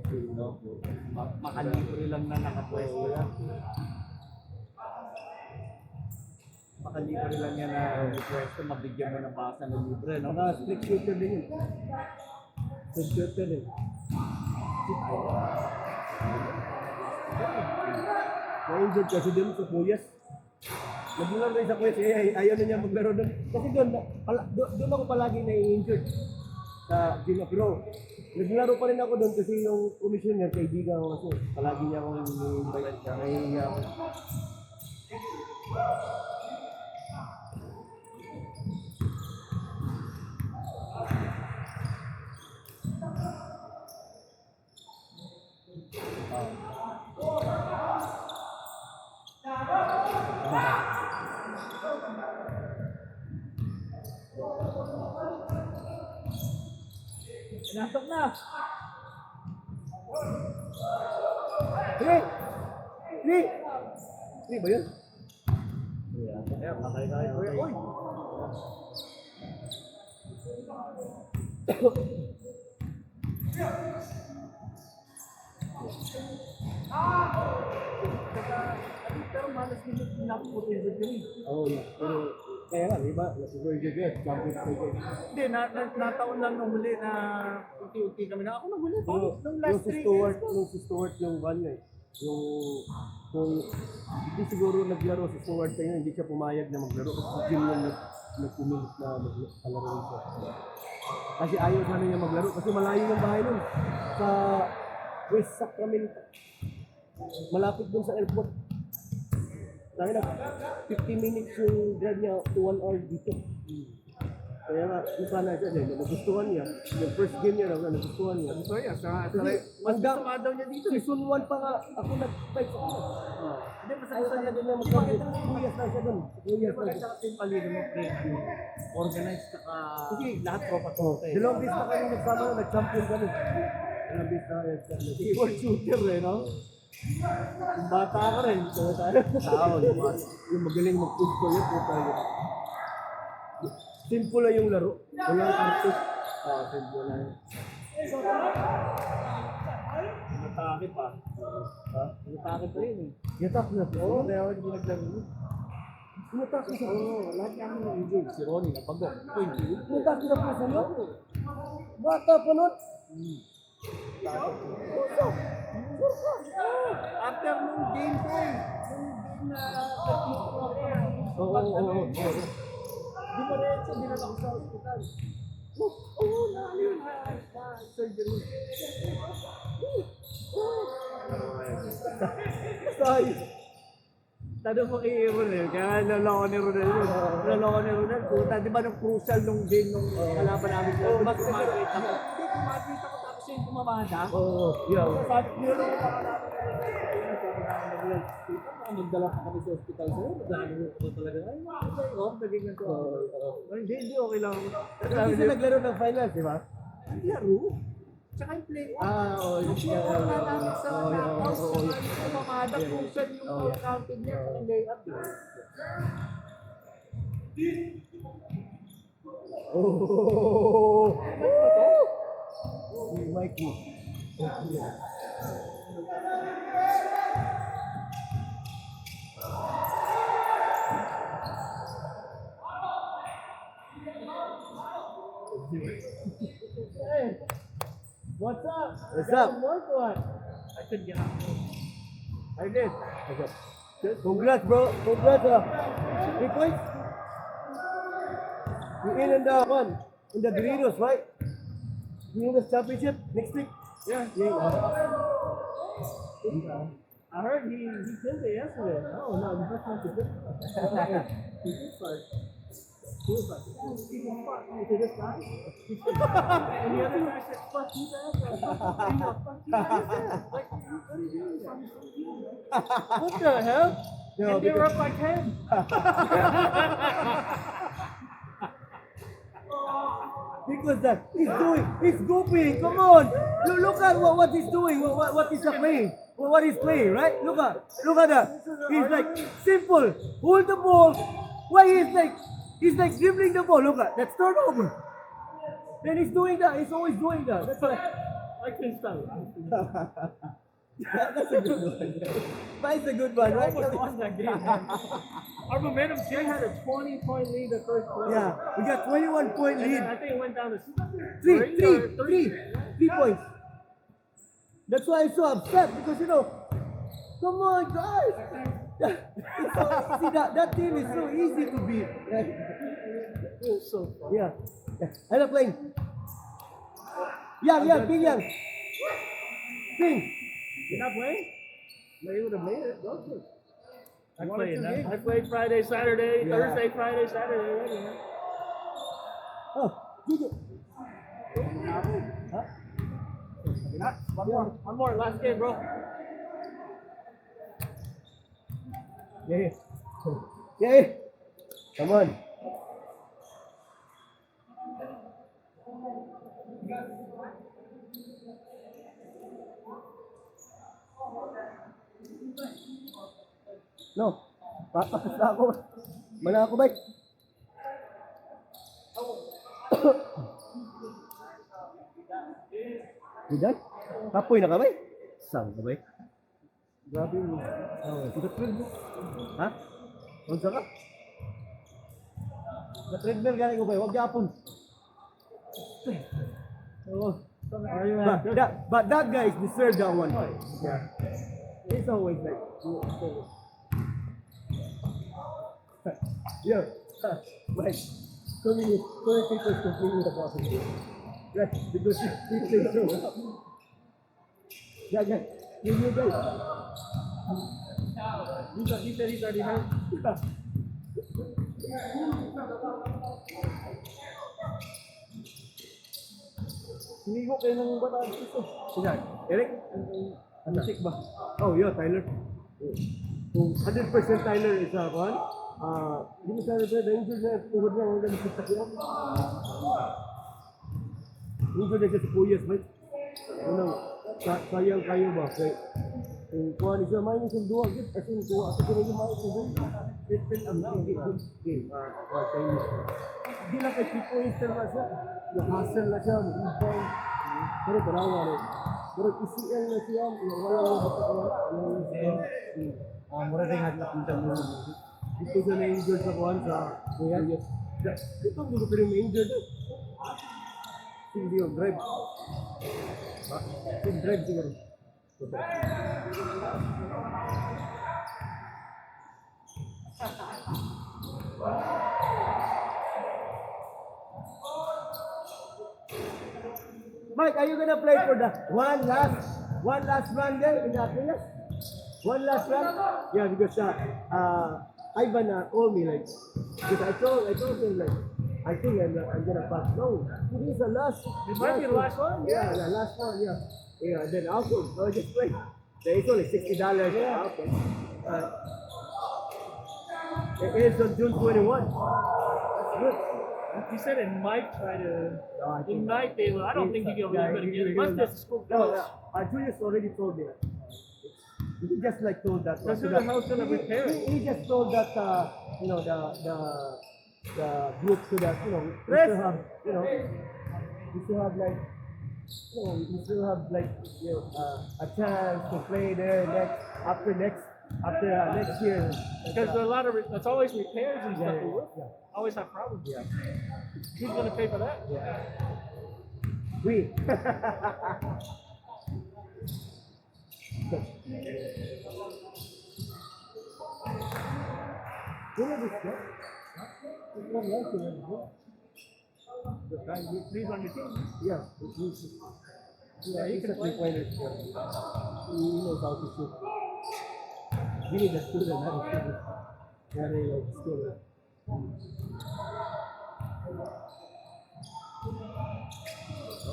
S3: Makalibre lang na nakapwesto yan. Makalibre lang yan na pwesto, mabigyan mo ng basa ng libre, no?
S1: Naka-strict shooter din yun. Strict shooter din. Na-injured kasi doon sa Puyas. Naglaro rin sa Puyas, ayaw na niya maglaro doon. Kasi doon ako palagi na-injured sa Gina Pro. Naglaro pa rin ako doon kasi yung commissioner, kaibigan ko kasi. Palagi niya akong invite siya. Kaya ako.
S3: Nasok na!
S1: Hey! Hey! Hey ba yun?
S3: Kaya, kakay-kakay ko yan. Uy! Pero malas minute nakuputo yung video eh.
S1: Oo, pero kaya nga, iba, super good, champion super good.
S3: Hindi, nataon lang nung huli na unti-unti kami na ako nung huli.
S1: So,
S3: Nung
S1: yung
S3: last
S1: si
S3: 3
S1: Stuart,
S3: games ko.
S1: yung si Stuart yung one eh. Yung, kung hindi siguro naglaro si Stuart kayo, hindi siya pumayag na maglaro. Kasi si Jim yung nagpumilit na maglaro siya. Kasi ayaw sana niya maglaro. Kasi malayo yung bahay nun. Sa West Sacramento. Malapit dun sa airport. Sabi na, 50 minutes yung drive niya to 1 hour dito. Kaya nga, yung sana siya din, nagustuhan niya. Yung first game niya, nagustuhan niya.
S3: So yeah,
S1: Kasi,
S3: mas gusto nga daw niya dito.
S1: season 1 pa nga, ako nag-fight sa kanya.
S3: Hindi, mas
S1: Ayaw
S3: gusto
S1: niya
S3: niya
S1: din na mag-fight. 2 years lang siya dun. 2 years lang siya.
S3: Kasi yung palino mo, preview, organized saka lahat tropa to.
S1: Dalawang days pa kami nagsama na, nag-champion kami. Dalawang days na,
S3: Keyword shooter eh, no?
S2: Yung bata ka rin, so tayo.
S1: Tao, yung magaling mag-push ko yun, puta yun. Simple lang yung laro. Walang artist.
S2: Simple na yun. Natake pa.
S1: Ha?
S2: Natake pa yun eh.
S1: Yatak na.
S2: Oo, kaya ako hindi naglaro yun.
S1: Yatak na.
S2: Oo, lahat kami ng injured. Si Ronnie, napagok.
S1: Yatak na po sa laro. Bata pa nun.
S2: After nung game ko eh. Nung game na
S1: Oo.
S2: Di mo rin siya dinala ko sa hospital. Oo, yun. Surgery.
S1: Say.
S2: Tanong mo kay Ronel, kaya naloko ni Ronel yun. Naloko ni Ronel, puta, di ba nung crucial nung game nung kalaban namin siya? Mas kumagrit ako. Hindi, kumagrit ako tapos yung tumamada.
S1: Oo. Yeah.
S2: Sabi niyo rin ako magdala pa kami sa hospital sa'yo. Magdala ko talaga. Ay, naging ganito. Hindi, okay lang.
S1: Kasi sila naglaro ng finals, di ba?
S2: Laro. Tsaka yung play.
S1: Oo.
S2: Wala namin sa knockout. Yung mamada, crucial yung counted niya. Ang layup.
S1: Oh. Si Mikey.
S2: What's up?
S1: What's up?
S2: Work what? I couldn't get out.
S1: I did. Congrats, bro. Congrats, 3 points. You in the one, in the Doritos, right? You in the championship next week?
S2: Yeah. I heard he killed it yesterday. Oh no, the first one to do. He did first. He was like, oh, people fuck me to this guy. And the other guy said, fuck you guys. Fuck you guys. Like, what are you doing? What the hell?
S1: No,
S2: And they were
S1: because-
S2: up like 10.
S1: Because that he's goofy. Come on, look at what he's doing. What is the play? What he's playing, right? Look at that. He's like simple. Hold the ball. Why he's like dribbling the ball. Look at that's turnover. Then he's doing that. He's always doing that. That's like
S2: I couldn't stop it.
S1: that's a good one. But it's a good one, right?
S2: Almost lost that game, man. Our momentum, Jay had a 20-point lead the first quarter.
S1: Yeah, we got 21-point
S2: And then I
S1: lead.
S2: think it went down to
S1: Three points. That's why I'm so upset because come on guys. See that team is so easy to beat.
S2: So
S1: Yeah. I'm not playing. Yang, King Yang. King.
S2: you're not playing? No, you would have made it. Go for it. I
S1: One or
S2: played.
S1: two games.
S2: I played Friday, Saturday,
S1: Yeah.
S2: Thursday, Friday, Saturday. Already, man.
S1: Oh, Juju. Huh?
S2: One more, last game, bro.
S1: Yeah. Yeah. Come on. No. Tapos na ako. Mana ako ba? Diyan? Kapoy na ka ba? Sang ka ba? Grabe mo. Kita treadmill. Ha? Unsa ka? Sa treadmill gani ko ba? Wag yapon. Oh. But that guy deserved that one. Yeah. He's always like. Yeah. Right. So many people complaining about him. Right. Because he plays so well. Yeah, yeah. You guys.
S2: He said he's already hurt.
S1: Sinigo kayo ng bataan dito. Sino? Eric? Music ba? Oh, yeah, Tyler. Kung 100% Tyler is one, hindi mo sana pwede, injured na, tuhod na, huwag na nakita siya. Injured na siya sa Puyas, right? Sayang kayo ba? Kuha ni siya, may isang duwa, as in, kuha, kasi kaya yung mga isang duwa. Fit ang game, Chinese. Hindi lang kay Pipo Easter na siya, yung-hustle na siya, mag-ibang. Pero tarawa rin. Pero PCL na siya, wala yung
S2: Mura rin hadlap nito mo.
S1: dito siya na-injured sa kuhan sa kuya. Ito ang gusto pero ma-injured. Hindi yung drive. Yung drive siguro. Mike, are you gonna play for the one last run there in the Aquilas? One last run? Yeah, because Ivan told me like, because I told him like, I think I'm gonna pass. No, it is the last.
S2: It might be the last one.
S1: Yeah, the last one. Yeah, yeah. Then also, I just play. Then it's only $60. Yeah, okay. It ends on June 21. That's good.
S2: He said it might try to.
S1: No, I
S2: It
S1: think-
S2: might be. I don't think he'll be able to get it. Once this school
S1: No,
S2: goes,
S1: Julius already told me. He just like told that.
S2: That's who the hell's gonna repair it?
S1: He just told that you know the group to that we still have we still have like we still have like a chance to play there after next year.
S2: because there's a lot of. It's always repairs and stuff.
S1: Yeah,
S2: to work.
S1: yeah.
S2: Always have problems.
S1: Yeah.
S2: Who's gonna pay for that?
S1: We. Who is this guy? It's not like him, huh?
S2: The guy who plays on your team.
S1: Yeah, he's a three-pointer. He knows how to shoot. We need a student, not a student. Not a student.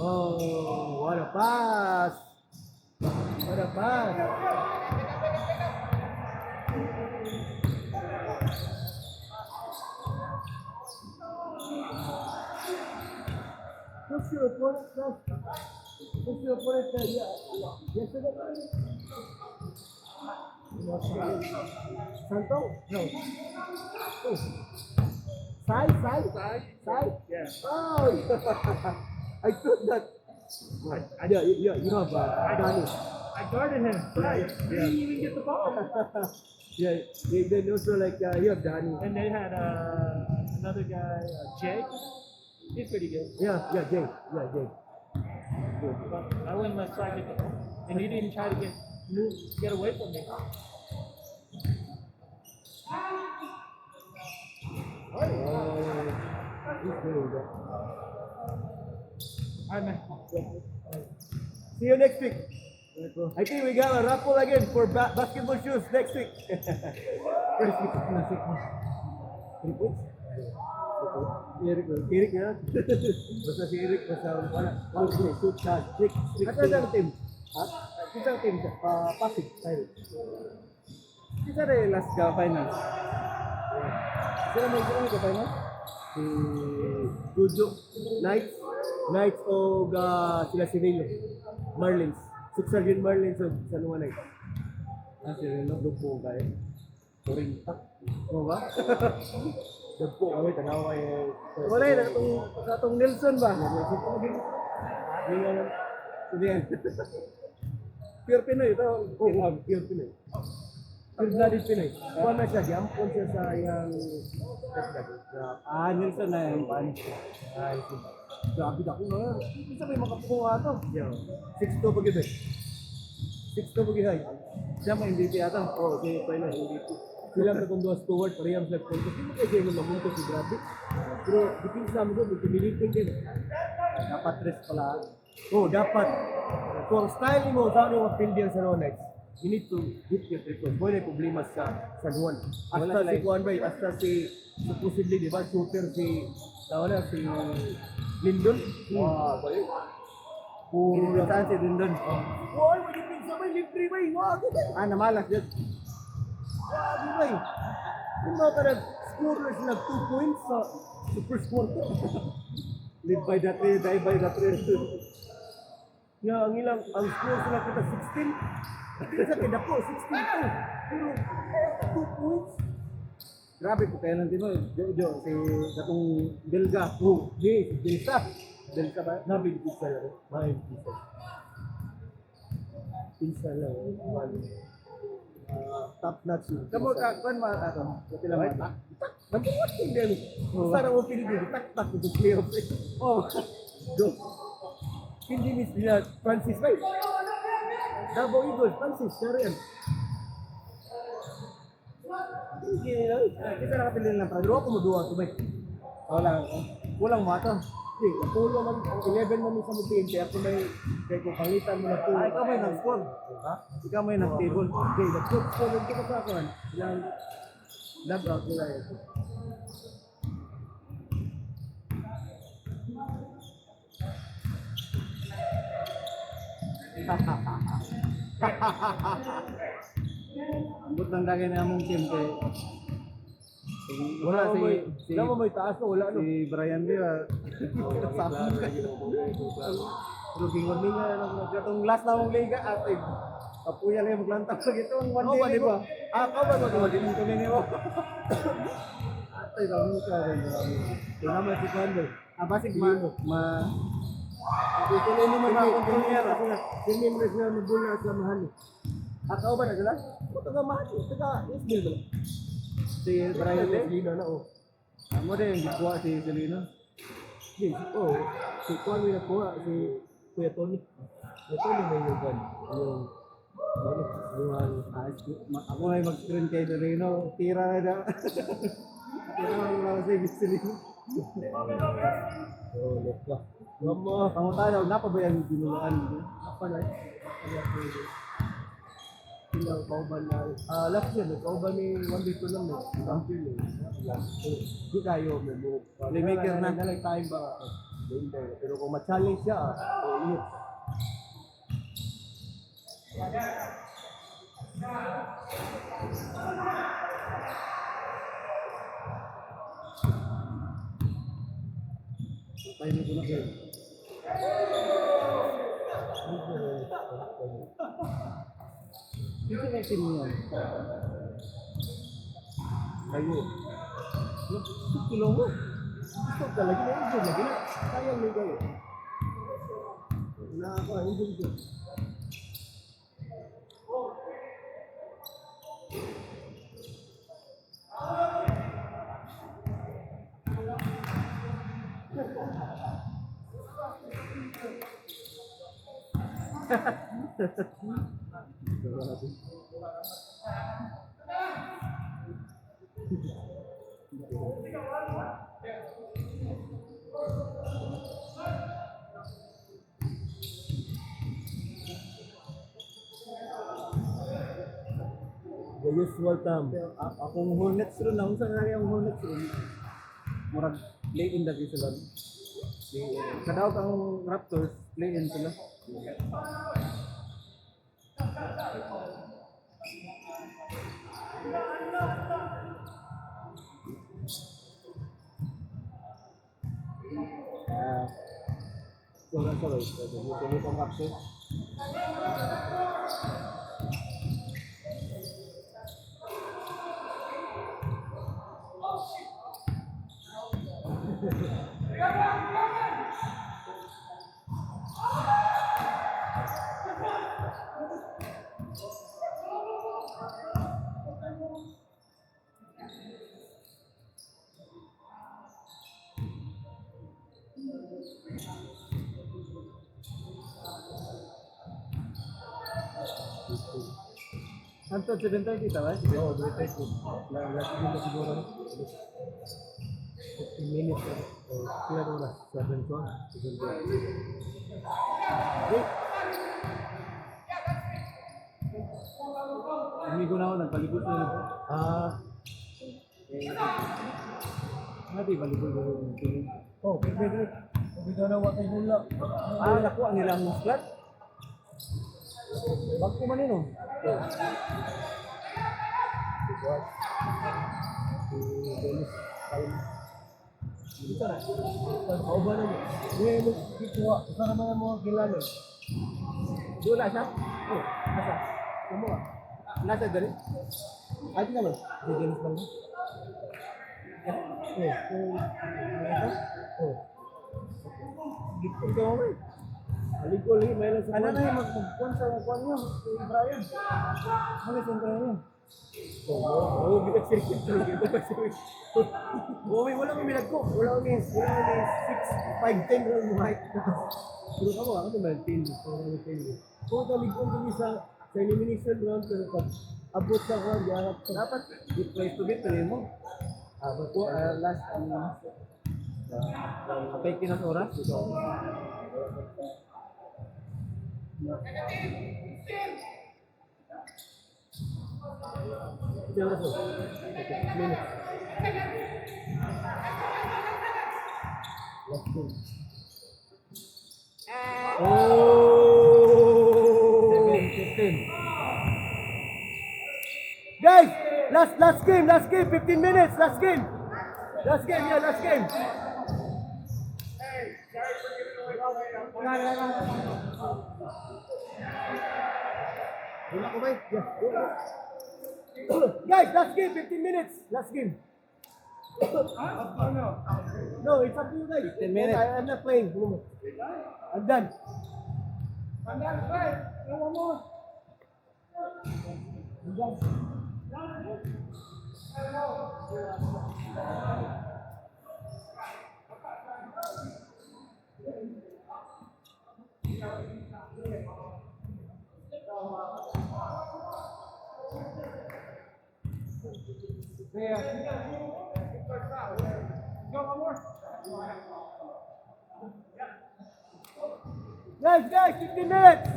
S1: Oh, what a pass! What a pass! What's your opponent, sir? What's your opponent yesterday? Santo? No. Oh. Sai?
S2: Yeah.
S1: Oh! I thought that. Yeah, you have Danny.
S2: I guarded him. Right. He didn't even get the ball.
S1: Yeah, then also like you have Danny.
S2: And they had another guy, Jake. He's pretty good.
S1: Yeah, Jake.
S2: But I wouldn't let Sai get the ball. And he didn't try to get away from me.
S1: He's doing that.
S2: Alright, man.
S1: See you next week. I think we got a raffle again for basketball shoes next week. First week of classic. 3 points? Eric na. Basta si Eric, basta wala. Shoot sa strict. Ano ang team? Ha? Isang team siya. Pasig.
S3: Kita rin last ka finals.
S1: Sino may gano'n ka final? Si Juju. Knights o sila si Rilo. Marlins. Sergeant Marlins o San Juan Knights.
S3: Si Relo.
S1: Lupo kayo.
S3: Turing.
S1: Ano ba? Dagpo kami, tanaw kayo. Wala yun, katong Nelson ba? Hindi nga lang. Sabihan. Pure Pinoy ito. Oo, pure Pinoy. Pure-blooded Pinoy. Kuha na siya, diampon siya sa iyang...
S3: Nelson na yung pan.
S1: Grabe ako nga. Isa may makapuha ito. 6'2 pag ito. 6'2 pag ito.
S3: Siya may MVP ata.
S1: Oo, okay, pa na MVP. Sila na kung doon steward, parehang flag point. Hindi mo kayo yung mamunto si Grabe. Pero dipins namin doon, magkumiliting din.
S3: Dapat rest pala.
S1: Dapat. Kung style mo, saan yung field yan sa Ronex, you need to hit your triple. Boy, may problema sa San Juan. Hasta si Juan Bay, hasta si supposedly, di ba, shooter si Lindon. Wow, boy.
S3: Puro saan si Dindon.
S1: Boy, may dipins na may libre bay. Wow, ganda.
S3: Namalas yun.
S1: Grabe ba eh. Yung mga scorers na 2 points sa first quarter.
S3: Lead by that way, die by that way.
S1: Ang score sila kita 16. Sa Kidapo, 16-2. Pero, 2 points.
S3: Grabe po kaya nang Tinoy. Jojo, si Datong Belga.
S1: Oh, di, Delta.
S3: Belga ba?
S1: Nabi di pizza lang. Main pizza. Pizza lang. Top notch yun.
S3: Kamu kan ma ato. Kapila
S1: Ay,
S3: mo.
S1: tak. Nagbuhat din din. Sana mo pinigil. Tak-tak ito playoff.
S3: Oh.
S1: Go. Hindi miss nila Francis Bay. Davao Eagles, Francis, siya rin. Hindi nila.
S3: Kita nakapili ng
S1: Pero ako mo duwa ito ba?
S3: Wala. Kulang mo ato.
S1: Hindi, pulo man, 11 man sa mutin. Kaya kung may, kaya kung pangitan mo na po.
S3: Ay, ikaw may nag-score.
S1: Ha?
S3: Ikaw may nag-table.
S1: Okay, nag-cook ko rin kita sa akin. Ilang lab out nila yun.
S3: Ambot ng dagay na among team kay
S1: Wala
S3: si
S1: si wala mo may taas no, wala no.
S3: si Brian Villa.
S1: Pero gingon nga lang
S3: Katong last na mong liga ate. Apuya lang maglantang sa gito ang one
S1: Oh,
S3: day
S1: di ba?
S3: Ka ba mo di mo kami nimo.
S1: Ay, kami ka rin. Ito naman si Kwander.
S3: Basig ma
S1: Ituloy mo man
S3: Hindi,
S1: ako
S3: hindi
S1: niya.
S3: yan.
S1: Hindi mo na mabula sa mahal. Ako ba na sila? O taga mahal. Taga Ismail ba?
S3: si Brian Villa.
S1: Lino na oh.
S3: Amo din gikuha si Celino.
S1: Yes, oh. Si Kwan may nakuha. Si Kuya Tony. Kuya Tony may yung gan.
S3: Ako ay mag-screen kay Celino. Tira na. Tira na si Celino.
S1: Oh, look ka. Mama.
S3: Pangutan daw napabayang dinulaan.
S1: Apa na? Silang kauban na. Last year, kauban ni one day to lang na. Champion eh. Di tayo mo.
S3: Playmaker na.
S1: Nalang time ba? Pero kung ma-challenge siya, init.
S3: Tayo nito na kayo. Dito na team niya.
S1: Kayo. Kilo mo. Gusto talaga na injured lagi na. Sayang may kayo. Na ako, injured ko. The usual term.
S3: Akong Hornets ron na unsa na ang Hornets ron. Murag play in dati sila. Kadaw kang Raptors play in sila.
S1: Sorry. Sorry pang access.
S3: Anto 7:30 ta ba?
S1: Oo, dito ko. Last minute na siguro. 15 minutes. Kaya doon na. 7 to.
S3: Hindi ko na ako nagpalibot na nito. Hindi palibot ko nito.
S1: Oh, pwede. Pwede na wakay mula.
S3: Naku ang ilang flat. Bag ko man yun oh.
S1: Ito na. Pag-auban na mo. Hindi mo kikuha. Ito naman ang mga kilala.
S3: Doon na siya?
S1: Oh, asa? Semua. Nasa dari. Aja kan lo? Di jenis mana? Oh. Gitu dong. Aliko lagi main sa ano na yung magpuan sa kuan niyo, si Brian. Ano si Brian? Oh, bitak sirkit talaga ito. Oh, wala kami nagko. Wala kami 6, 5, 10 lang yung height. Pero ako naman 10. Kung taligpon kami sa elimination round, pero pag abot sa kuan, dapat bit place to bit mo. Abot ko, last kapay kinas oras. Guys, last game, 15 minutes, last game, yeah, last game. Guys, last game, 15 minutes. Last game. No, it's up to you guys.
S3: 15 minutes.
S1: I'm not playing. I'm done. I'm done. Guys, 15 minutes.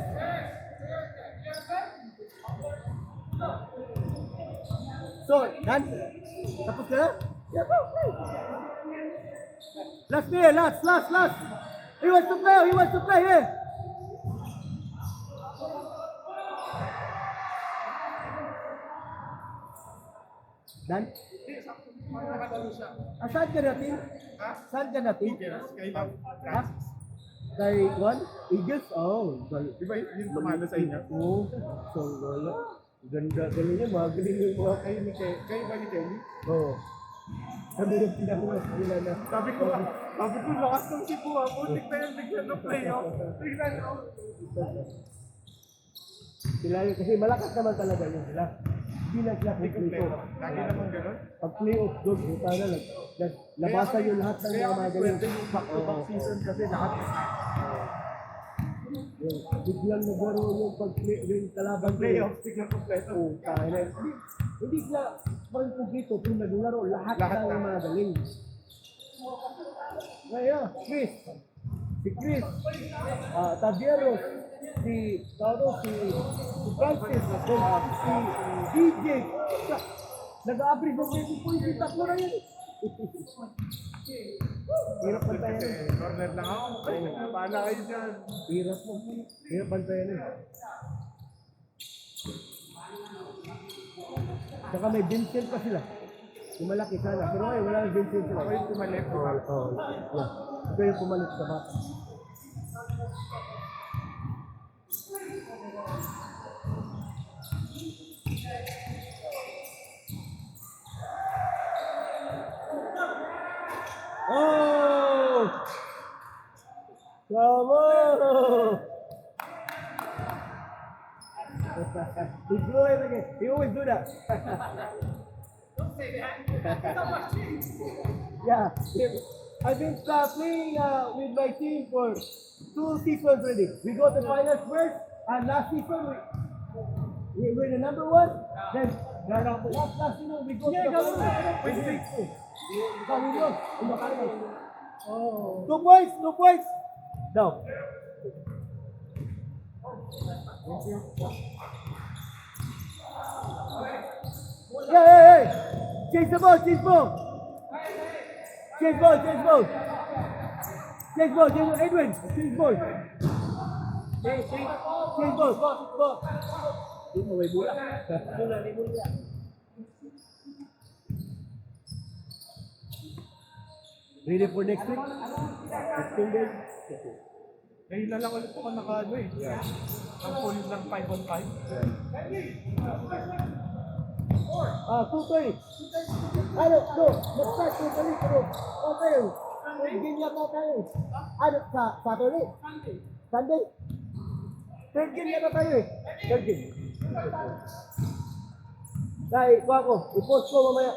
S1: So, done? Tapos ka na? Yeah, go. Last player, last. He wants to play here. Dan? Saan ka natin? Saan ka natin? Ha? Kay Juan? Eagles? Oh.
S2: Di ba yung tumalo sa inyo?
S1: Oo. So, wala. Ganda niya. Magaling yung mga
S2: Kayo ni Kelly? Kayo ba ni Kelly?
S1: Oo. Sabi yung pinakulas nila na.
S2: Sabi ko, lakas ng si Buha. Putik na yung bigyan ng playoff. Tignan nyo.
S1: Sila yun, kasi malakas naman talaga yun sila. Hindi na sila kumpleto.
S2: Lagi naman ganun.
S1: Pag playoff doon, buta na labasan yung lahat ng mga magaling.
S2: Yung back-to-back season kasi lahat.
S1: Biglang naglaro yung yung kalaban ko.
S2: Playoff, tignan kompleto.
S1: Oo, kaya na. Hindi sila parang kumpleto, pero naglaro lahat ng mga galing. Ngayon, Chris. Si Chris. Tadieros. Si Francis. Si DJ. Nag-average ng 20 points. Yung tatlo na yun. Hirap bantayan yun.
S2: Corner lang ako. Paala kayo dyan.
S1: Hirap bantayan yun. Saka may Vincent pa sila. Yung malaki sana. Pero ngayon wala yung Vincent sila.
S2: Ako yung pumalit.
S1: Oo. Yeah. Ito yung pumalit sa bata. Oh! Bravo! He blew it again. He always do that.
S2: Don't say that.
S1: Yeah. I've been playing with my team for 2 seasons already. We go to finals first, and last season we were the number 1. Then last season we go to the finals.
S2: Wait, wait.
S1: We lost in the finals. Oh. 2 points. No. Hey. Change the ball. Change ball. Edwin. Change ball. Change ball. Di mo may bola. Bola. Ready for next week? Next game?
S2: Ngayon na lang ulit ako naka-ano eh. Ang full ng 5-on-5.
S1: Tutoy. Ano, no, mag-start ko balik ko. Okay. Game yata tayo. Ano, sa Saturday? Sunday? Third game yata tayo eh. Third game. Dahil, kuha ko. I-post ko mamaya.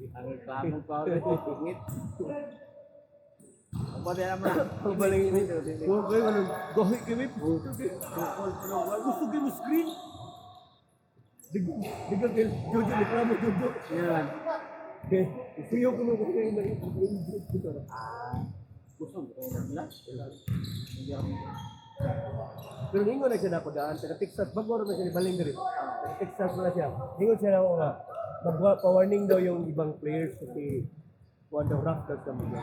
S3: Ang reklamo pa ako. Ingit. Ang pwede naman na.
S1: Ang baling ini. Kung kayo, ano, gawin kami. Gusto kayo mo screen? Digag kayo, Jojo, reklamo, Jojo.
S3: Yan.
S1: Okay. Kuyo ko mo kung kayo may
S3: Gusto mo kayo na sila? Hindi ako.
S1: Pero ningo na siya napadaan, taga Texas, bago na siya ni Baling rin. Texas na siya. Ningo siya na nga, mag-warning daw yung ibang players kasi kuha daw rough daw sa mga.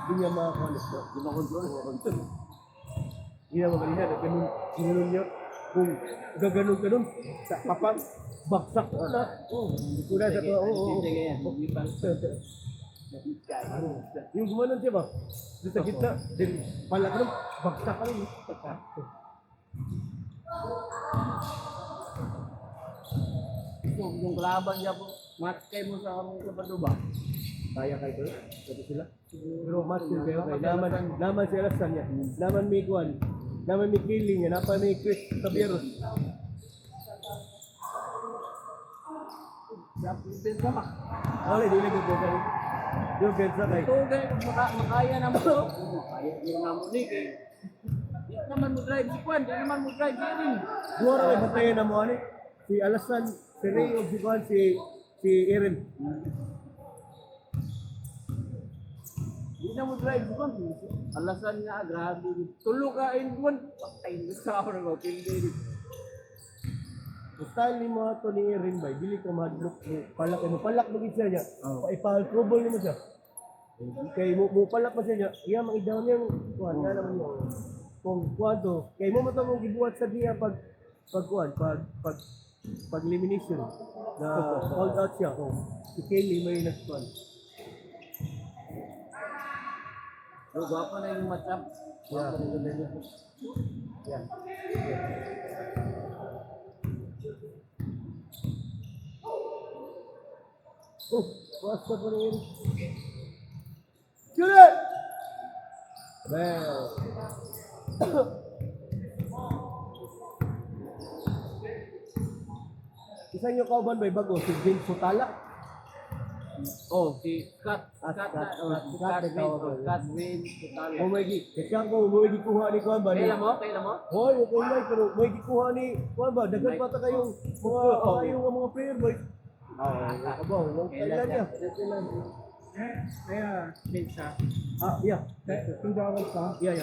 S1: Hindi niya makakulit daw. Hindi makontrol. Hindi niya magalihan. Ganun niya. Kung gaganon-ganon, sa papang, baksak ko na. Hindi ko na sa tuwa.
S3: Hindi kaya.
S1: Yung gumanon siya ba? Doon sa gitna, din pala ka nun, bagsak ka rin.
S3: Yung kalaban niya po, match kayo mo sa among kapado ba?
S1: Kaya kayo doon? Sabi sila? Pero mas yun kayo kayo. Naman si Alasan niya. Naman may Guan. Naman may Killing niya. Naman may Chris Taberos.
S3: Pinsa ma.
S1: Okay, di na gagawin ka rin. Yung Benza kay.
S3: Ito guys, makaya na mo. Makaya din na mo ni kay. Di naman mo drive si Juan, di naman mo drive si Erin.
S1: Dua na may batayan na mo ano eh. Si Alasan, si Ray, o si Guan, si Erin.
S3: Di na mo drive si Juan. Alasan nga, grabe. Tulo ka in Juan. Patay na sa ako na pindi.
S1: Yung style ni mga to ni Erin ba, dili ka mahadlok mo. Palak mo. Palak mo siya niya. Ipal-trouble mo siya. Kay mo palak mo siya niya. Iya, mga idaw niyang kuhan. Nga naman yun. Kung kuhan to, kay mo matang mong gibuhat sa diya pag kuhan, pag elimination na all out siya. Kung si Kelly may nagkuhan.
S3: So, gwapo na yung matchup.
S1: Yeah. Yeah. Oh, basta pa rin. Shoot it! Well. Isa yung kauban ba bago? Si James Sotala?
S3: Oh, si Kat.
S1: Kat
S3: Win. Total.
S1: Umagi. Kasi ako, umagi kuha ni Kuhan ba?
S3: Kailan mo?
S1: Hoy, okay lang, pero umagi kuha ni Kuhan ba? Dagan pa ta kayong mga player ba? Abaw, wag kailan niya.
S2: Kaya, Pinsa.
S1: Yeah.
S2: Tindawan sa.
S1: Yeah.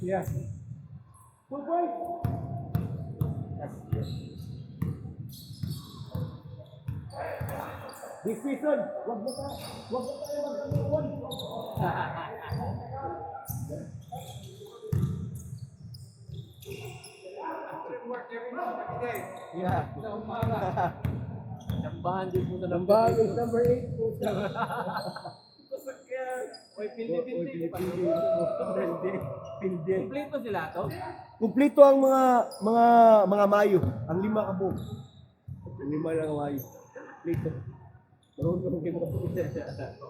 S2: Yes.
S1: Good boy. This season, wag mo tayo mag-1. Yeah.
S3: Sambahan din po sa
S1: Number is number 8 po siya.
S3: Oy, pildi.
S1: Pildi.
S3: Kompleto sila to?
S1: Kumpleto ang mga mayo. Ang 5 ka po. Ang 5 lang ang mayo. Kumpleto. Maroon ko kayo mga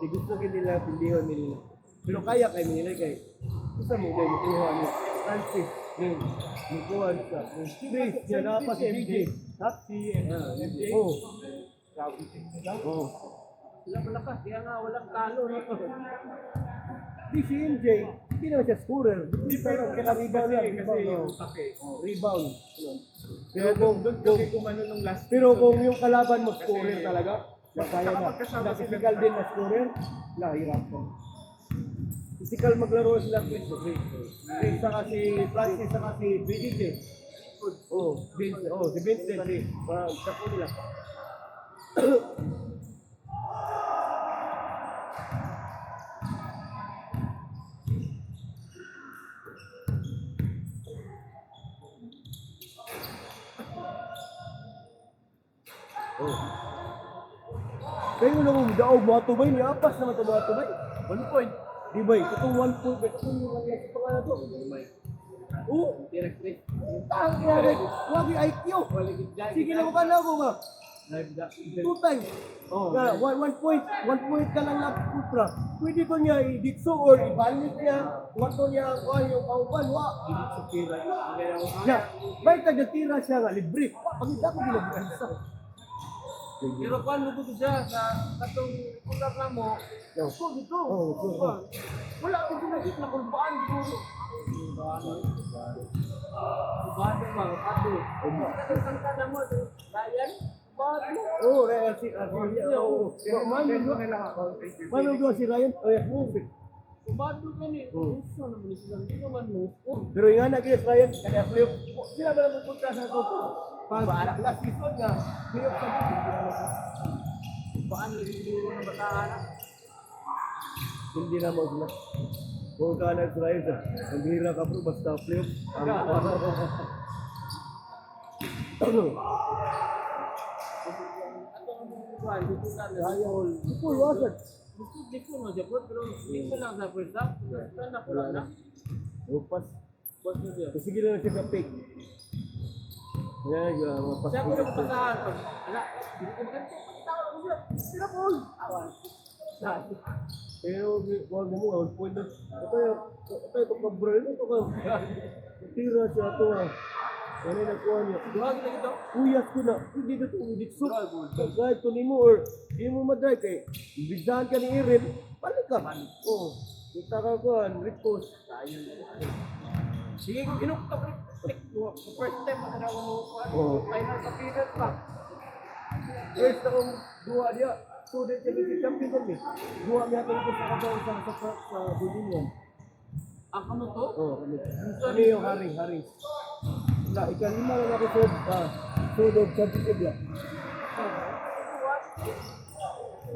S1: di gusto kayo nila, pindihon nila. Pero kaya kayo nila kay isa mo kayo mukuha niyo. Francis, mukuha sa Chris, yan na pa si MJ.
S2: Si MJ.
S1: Oo.
S3: Sila malakas, kaya nga walang talo. No?
S1: Di si MJ, hindi naman siya scorer. Hindi pero kaya rebound lang.
S2: Kasi yung
S1: Rebound. Pero kung,
S2: Doon kasi kumano nung last
S1: pero
S2: season
S1: kung
S2: eh.
S1: yung kalaban mo
S2: Kasi-
S1: scorer talaga, kaya na.
S2: magkasama
S1: Na
S2: sila.
S1: physical din na scorer, nahirap ka. Physical maglaro sila Chris. Chris saka si Francis saka si BDJ. Oh, Vince, si Vince din si. Sa po nila. Oh. Kayo na mong daog mga tubay ni Apas naman ito mga tubay.
S2: 1 point.
S1: Di ba? Itong 1 point. Itong yung mga sa pangalan to. Oo.
S3: Direct trip.
S1: Ang kaya wag yung IQ. Sige na ka na ako ba? Two times.
S3: Oh,
S1: Nga, one point ka lang na putra. Pwede ko niya i-ditso or ibalik niya. Wato niya yung kauban. Sa tira. Ya, may taga-tira siya nga, libre. Pagkita ko ginagawa.
S3: Pero kung ano ko siya sa katong ulat lang mo,
S1: Yo.
S3: ko dito.
S1: Oh, so.
S3: Wala akong pinagit na kung baan dito. Bado ba? Bado. Isang kada mo, Ryan, bado.
S1: Oh, si Mano si Ryan. Oh, yeah.
S3: Bado ka ni. Gusto naman sila. Hindi naman mo.
S1: Pero yung anak niya, Ryan, kaya playoff. Sila ba naman punta sa ito? Pag last season nga, playoff sa
S3: Baan lagi dito ng bataan.
S1: hindi na mo sila. Kung ka na Ryan, ang bihira ka bro, basta playoff. Full wasad.
S3: Gusto mo siya po, pero dito lang sa pwesta. Sana ko lang na.
S1: Upas.
S3: Boss mo siya.
S1: Sige na siya ka pick. Yan, mga
S3: Siya ko
S1: pasok.
S3: lang pasahan. Ala, hindi ko maganda. Tawa ko siya. Sila po. Awan.
S1: Pero wag mo ang point na. Ito ka bro, ito ka. Tira siya to. Ano na kuha niya?
S3: Duhag na ito.
S1: Uyas ko na. Hindi na ito udit so. Kahit to nimo or di mo madrive kay bigdahan ka ni Erin, balik ka. Oo. Kita ka ko, repost.
S3: Sige, kung kinuktok rin. First time na ako mo.
S1: Oo.
S3: Final sa period pa.
S1: First akong duwa dia. Student siya si champion kami. Duwa niya ako sa kabaw sa Bulinian.
S3: Ang kamo to?
S1: Oo, kami. Kami yung haring. Na, ikalima lang ako sudog championship lang.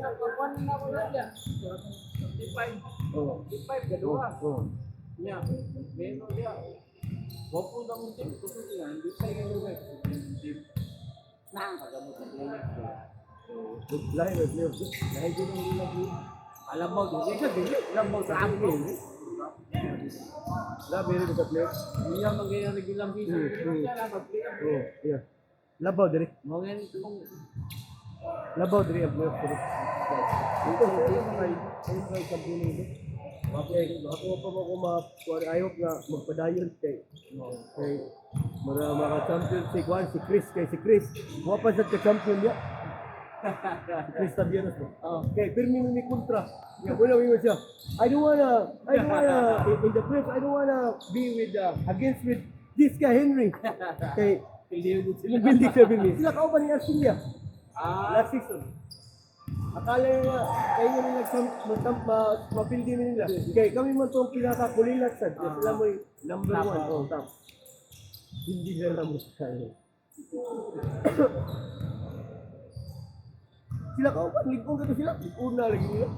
S3: Nakakuan na ako na niya. 55.
S1: Oo.
S3: 55 gaduha.
S1: Oo.
S3: Niya. Meron niya. Wapo na mong team. Kusog niya. Hindi tayo ganyan guys. Nakagamot na niya.
S1: Lahi na playoff. Lahi ko nang lagi.
S3: Alam mo, hindi siya dili. Alam mo sa amin.
S1: Labi rin sa playoff.
S3: Hindi niya magiging regular season. Siya lang mag-play.
S1: Oo, yeah. Labaw diri.
S3: Mga ganyan kung
S1: Labaw diri ang playoff diri. Ito kay champion nito. Okay, ako pa mo ko I hope na magpadayon kay mga champion si Juan, si Chris. Wa pa sa champion niya. Si Chris Tabianos mo. Okay, pirmi mo ni kontra. Ya, wala mo siya. I don't wanna in the press, I don't wanna be with against with this guy Henry. Okay, hindi siya bilhin. Sila kauban ni Arcilia. Last season. Akala nila, kayo nila mapildi nila. Kaya kami man itong pinakakulilat sa sila mo yung number 1. Oh, top. Hindi sila naman sa kanya. Sila kauban, ligong ka sila. Una lagi nila.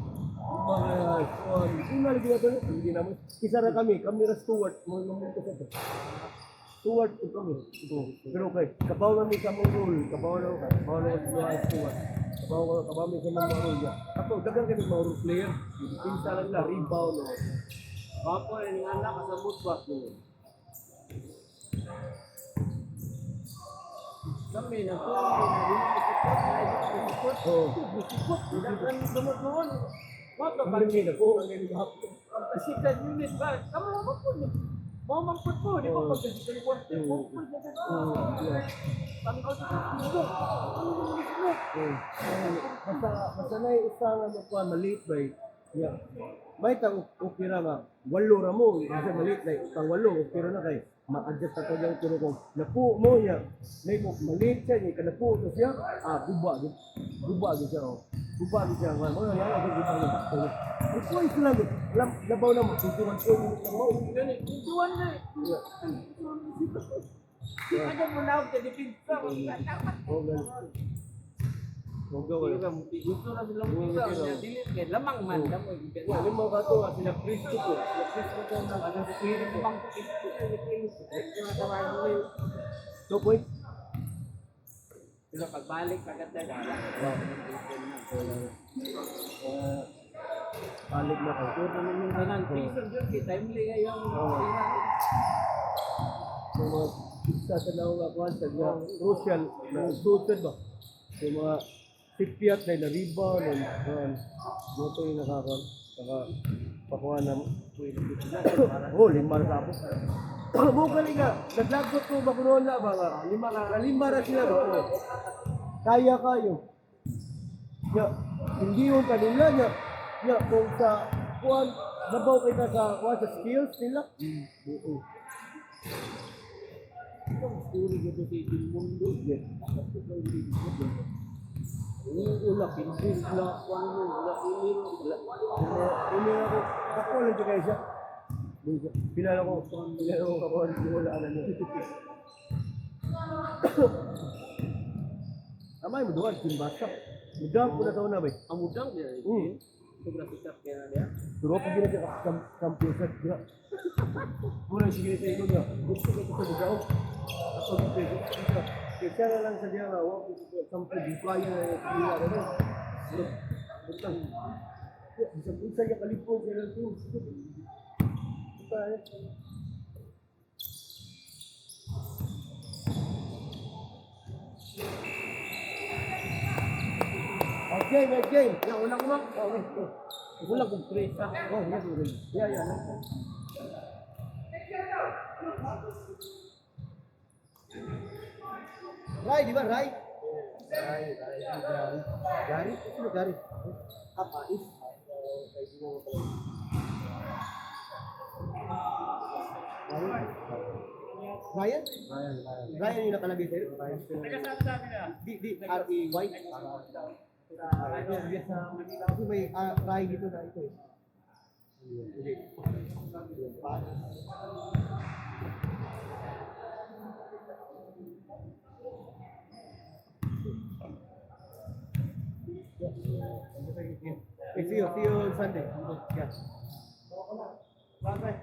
S1: Una lagi na ito. Hindi naman. Isa na kami na Stuart. Mga naman ko sa ito. Stuart ito kami. Pero okay, kabaw namin sa mga rule. Kabaw namin sa Stuart. Kabaw namin sa mga rule niya. Ako, dagang kami mga rule player. Pinsa lang nila, rebound.
S3: Papo na yung anak kasabot ba ko? Kami na po,
S1: Oo.
S3: Ang dumot noon. What the
S1: Ang galing na po. Ang galing na po.
S3: Physical unit ba? Kamu naman po. Mamangkot po, di ba?
S1: Oo.
S3: Pag physical unit,
S1: Basta na yung isa nga magkuhan, maliit ba yeah. May tang okay ra nga, walo ra mo, kasi maliit na, tang walo, okay ra na kay ma-adjust ako yung turo ko. Napo mo niya. May mo, maliit siya niya. Kanapo to siya. Guba. Guba siya. Guba siya. Mo yan. Guba siya. Ito is lang. Labaw na mo. 21 ko.
S3: Ganun, tuwan na eh. Agad mo na ako sa dipinsa.
S1: Oh, ganun. Oh, gawin.
S3: Gusto na silang pizza. Dilit kay lamang man.
S1: Wala mo ba ito? Sila Cristo ko. Sila Cristo ko na.
S3: Ano sa spirit mo bang
S1: So, point.
S3: Pero pagbalik, pagkanda ka.
S1: Balik na ko.
S3: Puro naman yung tanan. Prison yun, kay timely ngayon.
S1: Yung mga pizza sa naong akuan sa mga social na suited ba? Yung mga sipiat na riba na moto yung nakakon. Saka pakuha na oh, 5 na tapos. Mo galing nga, naglagot ko ba kuno na ba nga? 5 na sila ba? Oh. Kaya kayo. Ya, hindi yung kanila niya. Ya, kung sa kuan nabaw kita sa kuan sa skills nila. Oo.
S3: Itong story ko sa iting mundo.
S1: Una, pinsin na kuan mo, na ini ako. Ako lang siya kayo siya. Pinala ko kakuan, wala na niya. Amay mo duwan, simbasa. Mudang ko na sa una ba?
S3: Ang mudang niya. Sobrang sikat kaya niya.
S1: Pero pag gina siya kampiyon sa diha. Muna sige sa ito niya. Gusto ko ito sa bugaw. At pag ito, kaya na lang sa diha nga, wag ko ito kampiyon. Di kaya na yung kaya na rin. Pero, butang. Bisang isa niya kalipon siya lang ito. Ito ay. Okay, next game.
S3: Yung unang mo. Wala kong presa.
S1: Oh, yes, okay. Yeah. Rai, di ba? Rai? Gari? Sino Gari? Apa? Is? Ryan? Ryan yung nakalagay sa'yo? Di, R-E-Y? Kasi may Rai dito na ito eh. Okay, see you on Sunday. Yeah. Bye.